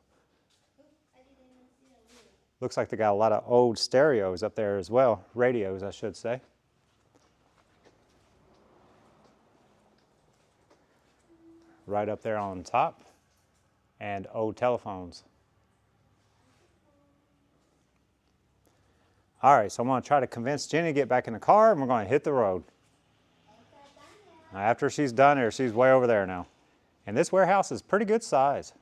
Looks like they got a lot of old stereos up there as well, radios I should say. Right up there on top, and old telephones. All right, so I'm gonna try to convince Jenny to get back in the car, and we're gonna hit the road. Now, after she's done here, she's way over there now. And this warehouse is pretty good size.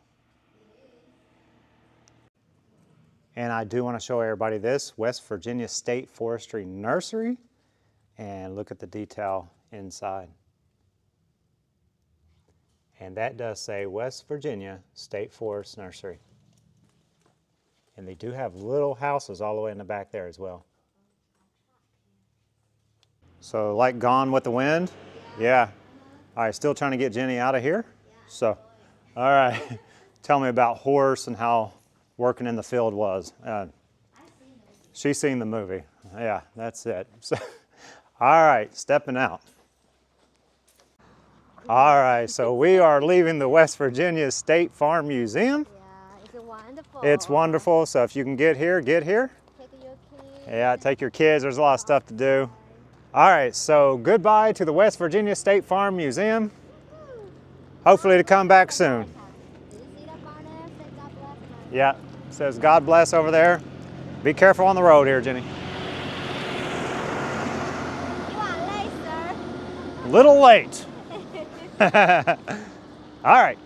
And I do wanna show everybody this, West Virginia State Forestry Nursery, and look at the detail inside. And that does say West Virginia State Forest Nursery. And they do have little houses all the way in the back there as well. So like Gone with the Wind? Yeah. All right, still trying to get Jenny out of here? So, all right. Tell me about horse and how working in the field was. She's seen the movie. Yeah, that's it. So, all right, stepping out. All right, so we are leaving the West Virginia State Farm Museum. Yeah, it's wonderful. It's wonderful, so if you can get here, get here. Take your kids. Yeah, take your kids, there's a lot of stuff to do. All right, so goodbye to the West Virginia State Farm Museum. Hopefully to come back soon. Did you see that barn there? Say God bless. Yeah, it says God bless over there. Be careful on the road here, Jenny. You are late, sir. Little late. All right.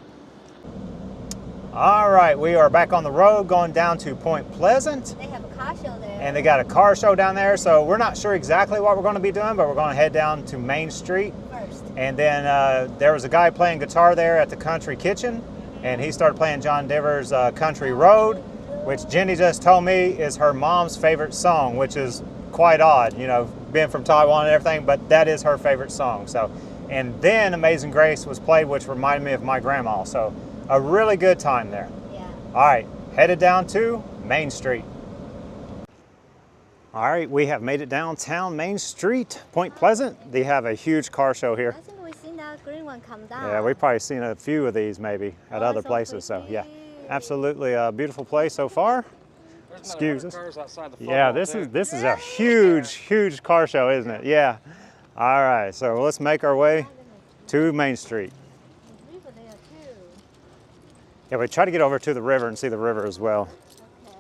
All right, we are back on the road going down to Point Pleasant. They have a car show there. and they got a car show down there. So we're not sure exactly what we're going to be doing, but we're going to head down to Main Street. First. And then there was a guy playing guitar there at the Country Kitchen, and he started playing John Denver's Country Road, which Jenny just told me is her mom's favorite song, which is quite odd, you know, being from Taiwan and everything, but that is her favorite song. So, and then Amazing Grace was played, which reminded me of my grandma. So a really good time there. Yeah. All right, headed down to Main Street. All right, we have made it downtown Main Street, Point Pleasant. They have a huge car show here. I think we've seen that green one come down. Yeah, we've probably seen a few of these maybe at other so places. So pretty. yeah, absolutely a beautiful place so far. Excuse us. Yeah, this is a huge car show, isn't it? Yeah. All right, so let's make our way to Main Street. There's river there too. Yeah, we try to get over to the river and see the river as well. Okay.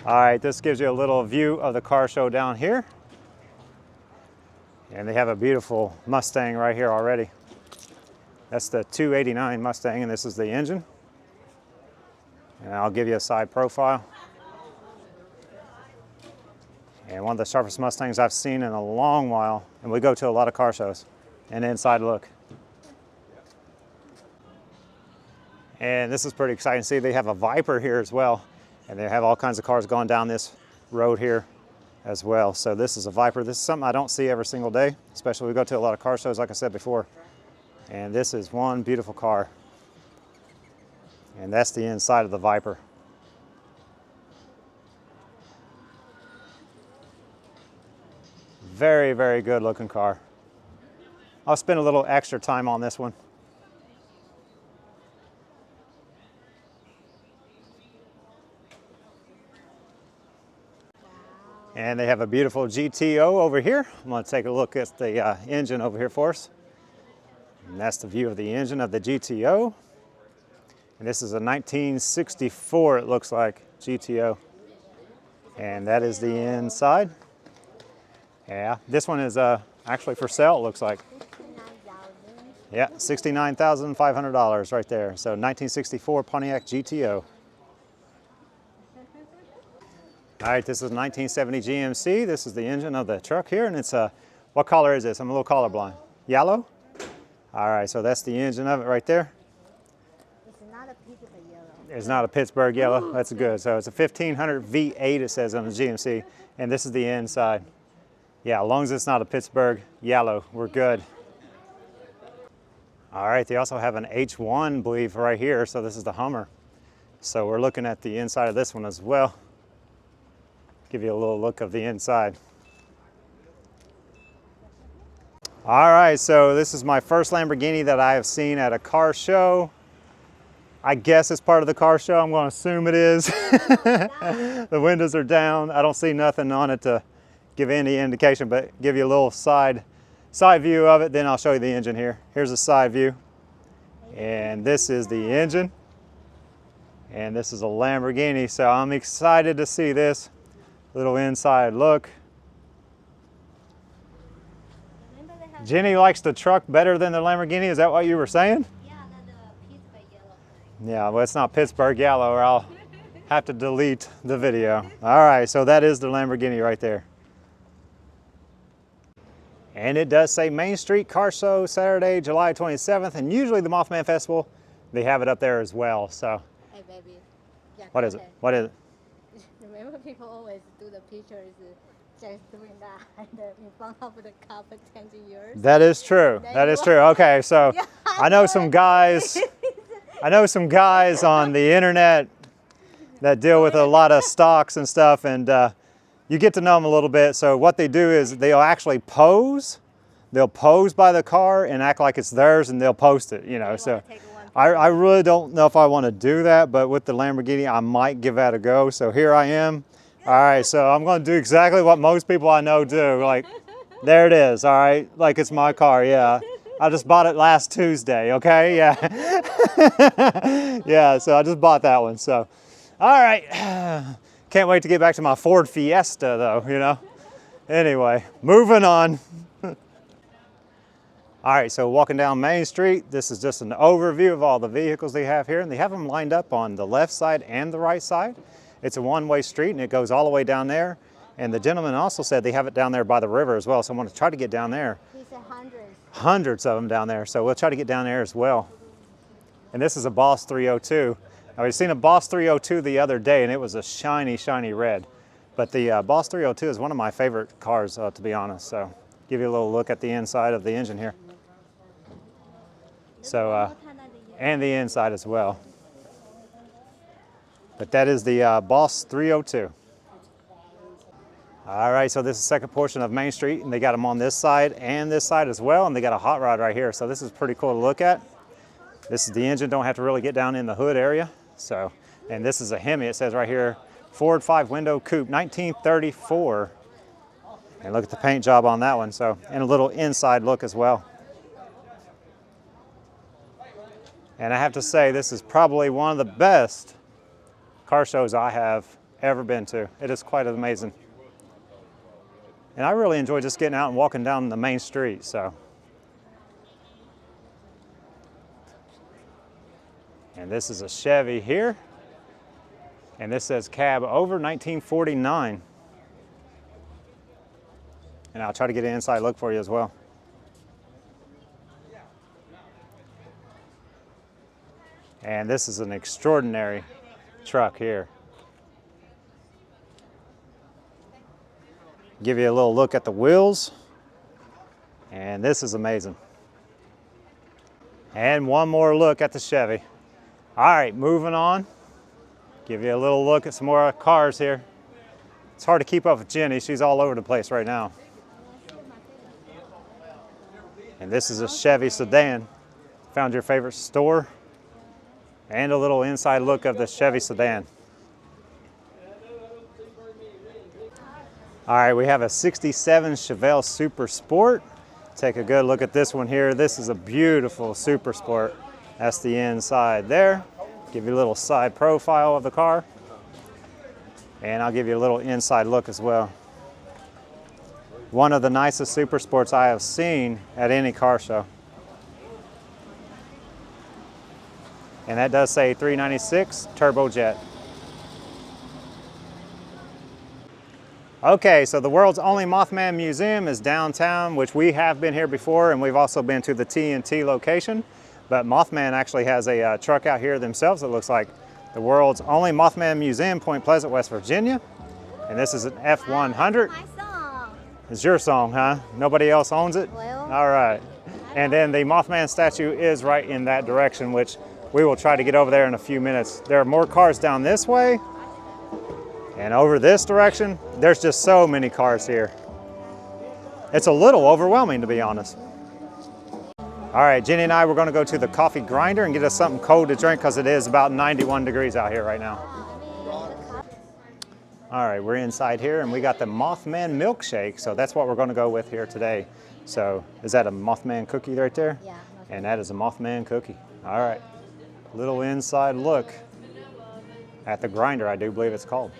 All right, this gives you a little view of the car show down here. And they have a beautiful Mustang right here already. That's the 289 Mustang, and this is the engine. And I'll give you a side profile. And one of the sharpest Mustangs I've seen in a long while. And we go to a lot of car shows. And inside look. And this is pretty exciting. See, they have a Viper here as well. And they have all kinds of cars going down this road here as well. So this is a Viper. This is something I don't see every single day, especially we go to a lot of car shows, like I said before. And this is one beautiful car. And that's the inside of the Viper. Very good looking car. I'll spend a little extra time on this one. And they have a beautiful GTO over here. I'm going to take a look at the engine over here for us. And that's the view of the engine of the GTO. And this is a 1964, it looks like, GTO. And that is the inside. Yeah, this one is actually for sale, it looks like. Yeah, $69,500 right there. So 1964 Pontiac GTO. All right, this is a 1970 GMC. This is the engine of the truck here, and it's what color is this? I'm a little colorblind. Yellow? All right, so that's the engine of it right there. It's not a Pittsburgh yellow. It's not a Pittsburgh yellow. That's good. So it's a 1500 V8, it says on the GMC, and this is the inside. Yeah, as long as it's not a Pittsburgh yellow, we're good. All right, they also have an H1, I believe, right here. So this is the Hummer. So we're looking at the inside of this one as well. Give you a little look of the inside. All right, so this is my first Lamborghini that I have seen at a car show. I guess it's part of the car show. I'm going to assume it is. The windows are down. I don't see nothing on it to give any indication, but give you a little side view of it. Then I'll show you the engine here. Here's a side view. And this is the engine. And this is a Lamborghini, so I'm excited to see this. Little inside look. Jenny likes the truck better than the Lamborghini. Is that what you were saying? Yeah, the Pittsburgh yellow. Yeah, well, it's not Pittsburgh yellow, or I'll have to delete the video. All right, so that is the Lamborghini right there. And it does say Main Street Car Show, Saturday, July 27th. And usually the Mothman Festival, they have it up there as well. So, Hey, baby. Yeah, what go is it? ahead. What is it? Remember, people always do the pictures just doing that in front of the car for 10 years. That is true. That is true. Okay, so Yeah, I know some guys. I know some guys on the internet that deal with a lot of stocks and stuff, and you get to know them a little bit. So what they do is they'll actually pose. They'll pose by the car and act like it's theirs, and they'll post it. You know, so I really don't know if I want to do that, but with the Lamborghini, I might give that a go. So here I am. All right, so I'm going to do exactly what most people I know do. Like, there it is. All right, like it's my car. Yeah, I just bought it last Tuesday. Okay, yeah, yeah. So I just bought that one. So, all right. Can't wait to get back to my Ford Fiesta, though. You know. Anyway, moving on. All right, so walking down Main Street, this is just an overview of all the vehicles they have here, and they have them lined up on the left side and the right side. It's a one-way street and it goes all the way down there. And the gentleman also said they have it down there by the river as well. So I want to try to get down there. He said hundreds. Hundreds of them down there. So we'll try to get down there as well. And this is a Boss 302. Now we've seen a Boss 302 the other day and it was a shiny, shiny red. But the Boss 302 is one of my favorite cars, to be honest. So give you a little look at the inside of the engine here. So, and the inside as well. But that is the Boss 302. All right, so this is the second portion of Main Street, and they got them on this side and this side as well, and they got a hot rod right here. So this is pretty cool to look at. This is the engine, don't have to really get down in the hood area. So, and this is a Hemi, it says right here, Ford 5-window coupe, 1934. And look at the paint job on that one. So, and a little inside look as well. And I have to say, this is probably one of the best car shows I have ever been to. It is quite amazing. And I really enjoy just getting out and walking down the main street, so. And this is a Chevy here. And this says cab over 1949. And I'll try to get an inside look for you as well. And this is an extraordinary truck here. Give you a little look at the wheels. And this is amazing. And one more look at the Chevy. All right, moving on. Give you a little look at some more cars here. It's hard to keep up with Jenny. She's all over the place right now. And this is a Chevy sedan. Found your favorite store. And a little inside look of the Chevy sedan. All right, we have a 67 Chevelle Super Sport. Take a good look at this one here. This is a beautiful Super Sport. That's the inside there. Give you a little side profile of the car. And I'll give you a little inside look as well. One of the nicest Super Sports I have seen at any car show. And that does say 396 turbojet. Okay, so the world's only Mothman Museum is downtown, which we have been here before, and we've also been to the TNT location. But Mothman actually has a truck out here themselves. It looks like the world's only Mothman Museum, Point Pleasant, West Virginia. And this is an F100. My song. It's your song, huh? Nobody else owns it? Well. All right. And then the Mothman statue is right in that direction, which we will try to get over there in a few minutes. There are more cars down this way. And over this direction, there's just so many cars here. It's a little overwhelming, to be honest. All right, Jenny and I, we're gonna go to the coffee grinder and get us something cold to drink because it is about 91 degrees out here right now. All right, we're inside here and we got the Mothman milkshake. So that's what we're gonna go with here today. So is that a Mothman cookie right there? Yeah. And that is a Mothman cookie. All right, little inside look at the grinder, I do believe it's called.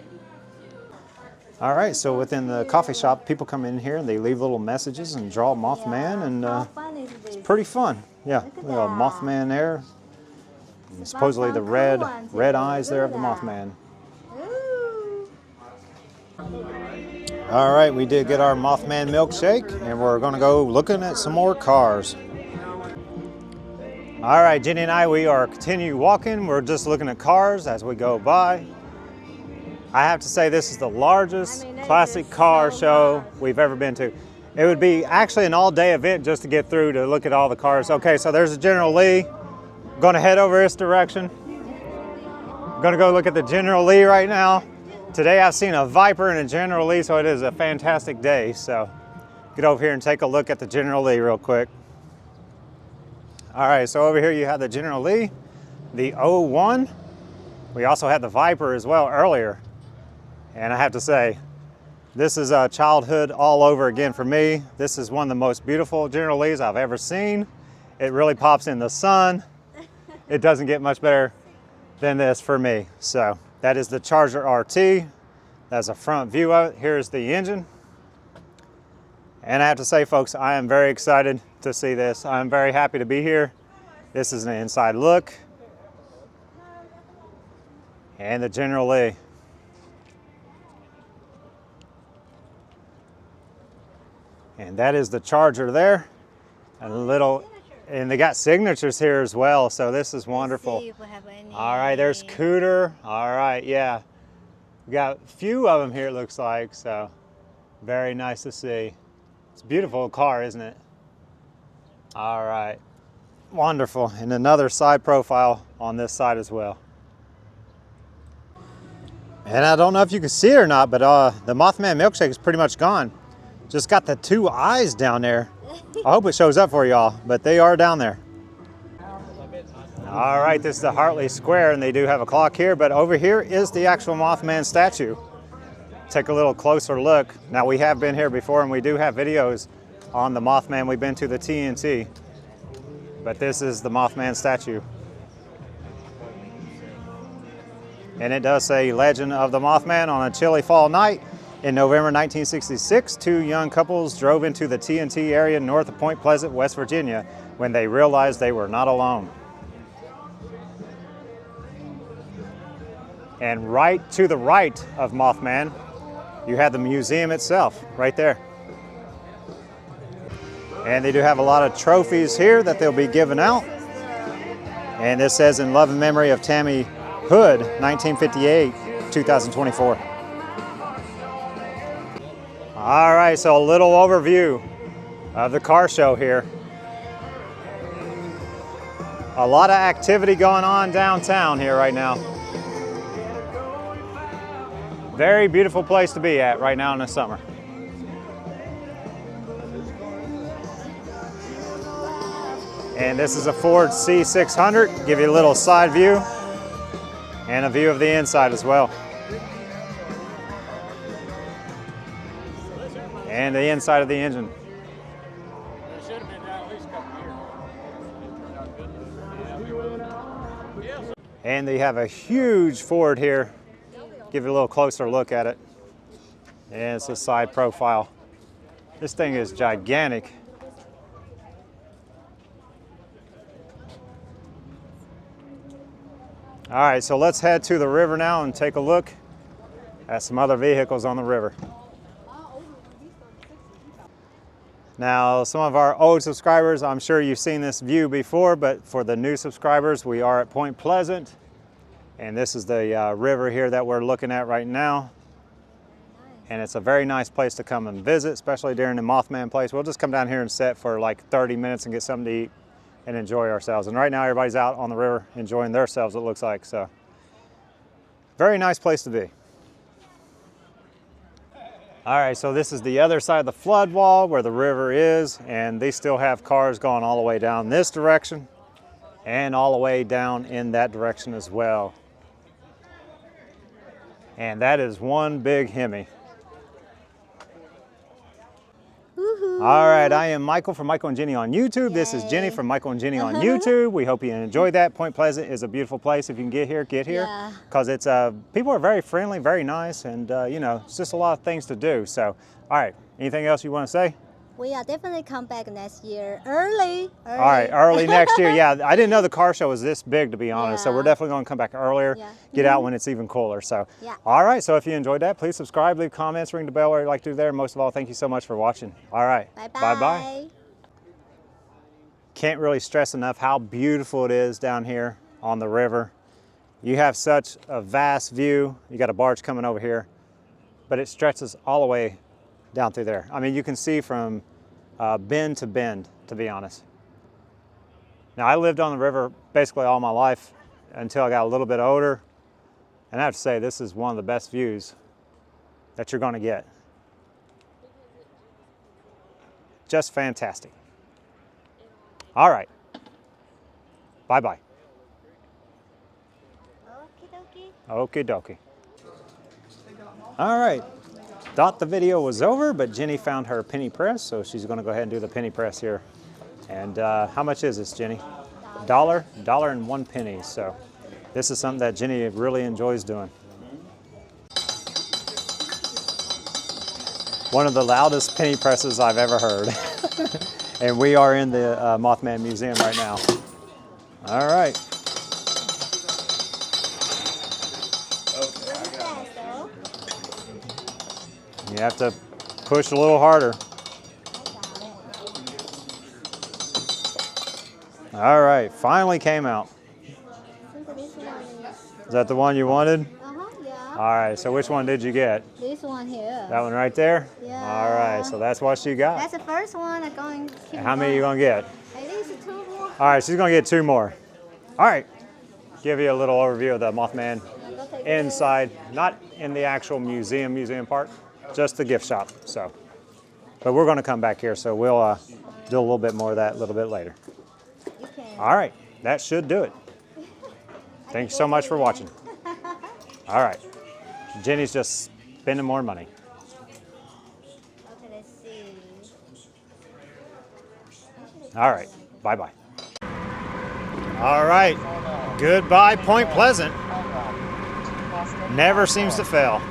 All right, so within the coffee shop, people come in here and they leave little messages and draw Mothman, and How fun is this? it's pretty fun. Yeah, Look at we got a that. Mothman there. And supposedly the red eyes there of the Look at Mothman. Ooh. All right, we did get our Mothman milkshake, and we're gonna go looking at some more cars. All right, Jenny and I, we are continue walking. We're just looking at cars as we go by. I have to say this is the largest classic car show we've ever been to. It would be actually an all-day event just to get through to look at all the cars. Okay, so there's a General Lee. Gonna head over this direction. Gonna go look at the General Lee right now. Today I've seen a Viper and a General Lee, so it is a fantastic day. So get over here and take a look at the General Lee real quick. All right, so over here you have the General Lee, the 01. We also had the Viper as well earlier. And I have to say, this is childhood all over again for me. This is one of the most beautiful General Lees I've ever seen. It really pops in the sun. It doesn't get much better than this for me. So that is the Charger RT. That's a front view of it. Here's the engine. And I have to say, folks, I am very excited to see this. I'm very happy to be here. This is an inside look. And the General Lee. And that is the charger there. And they got signatures here as well, so this is wonderful. See if we have any. All right, there's Cooter. All right, yeah. We got a few of them here, it looks like, so very nice to see. It's a beautiful car, isn't it? All right, wonderful. And another side profile on this side as well. And I don't know if you can see it or not, but the Mothman milkshake is pretty much gone. Just got the two eyes down there. I hope it shows up for y'all, but they are down there. All right, this is the Hartley Square, and they do have a clock here, but over here is the actual Mothman statue. Take a little closer look. Now, we have been here before, and we do have videos on the Mothman. We've been to the TNT, but this is the Mothman statue. And it does say Legend of the Mothman. On a chilly fall night in November 1966, two young couples drove into the TNT area north of Point Pleasant, West Virginia, when they realized they were not alone. And right to the right of Mothman, you have the museum itself, right there. And they do have a lot of trophies here that they'll be giving out. And this says, in love and memory of Tammy Hood, 1958, 2024. All right, so a little overview of the car show here. A lot of activity going on downtown here right now. Very beautiful place to be at right now in the summer. And this is a Ford C600. Give you a little side view and a view of the inside as well. And the inside of the engine. And they have a huge Ford here. Give you a little closer look at it. And it's a side profile. This thing is gigantic. All right, so let's head to the river now and take a look at some other vehicles on the river. Now, some of our old subscribers, I'm sure you've seen this view before, but for the new subscribers, we are at Point Pleasant. And this is the river here that we're looking at right now. And it's a very nice place to come and visit, especially during the Mothman place. We'll just come down here and sit for like 30 minutes and get something to eat and enjoy ourselves. And right now everybody's out on the river enjoying themselves, it looks like. So, very nice place to be. All right, so this is the other side of the flood wall where the river is, and they still have cars going all the way down this direction and all the way down in that direction as well. And that is one big Hemi. All right, I am Michael from Michael and Jenny on YouTube. This is Jenny from Michael and Jenny on YouTube. We hope you enjoyed that. Point Pleasant is a beautiful place. If you can get here, get here. Because it's people are very friendly, very nice, and you know, it's just a lot of things to do. So, all right, anything else you want to say? We are definitely come back next year early. All right, early next year. Yeah, I didn't know the car show was this big, to be honest. So we're definitely going to come back earlier, get out when it's even cooler. So, all right, so if you enjoyed that, please subscribe, leave comments, ring the bell, whatever you like to do there. Most of all, thank you so much for watching. All right, bye-bye. Can't really stress enough how beautiful it is down here on the river. You have such a vast view. You got a barge coming over here, but it stretches all the way down through there. I mean, you can see from bend to bend, to be honest. Now, I lived on the river basically all my life until I got a little bit older, and I have to say, this is one of the best views that you're going to get. Just fantastic. All right. Bye-bye. Okie dokie. All right. Thought the video was over, but Jenny found her penny press, so she's going to go ahead and do the penny press here. And how much is this, Jenny? $1.01. So this is something that Jenny really enjoys doing. One of the loudest penny presses I've ever heard. And we are in the Mothman Museum right now. All right. You have to push a little harder. All right, finally came out. I think this one Is that the one you wanted? yeah. All right, so which one did you get? This one here. That one right there? Yeah. All right, so that's what she got. That's the first one. I'm going to keep How many are you going. going to get? At least 2 more. All right, she's going to get 2 more. All right, give you a little overview of the Mothman Go take it. inside, not in the actual museum part, just the gift shop. So, but we're going to come back here, so we'll do a little bit more of that a little bit later. You can. All right, that should do it. Thanks so much for watching. All right, Jenny's just spending more money. Okay, let's see. All right, bye-bye. All right, goodbye, Point Pleasant. Never seems to fail.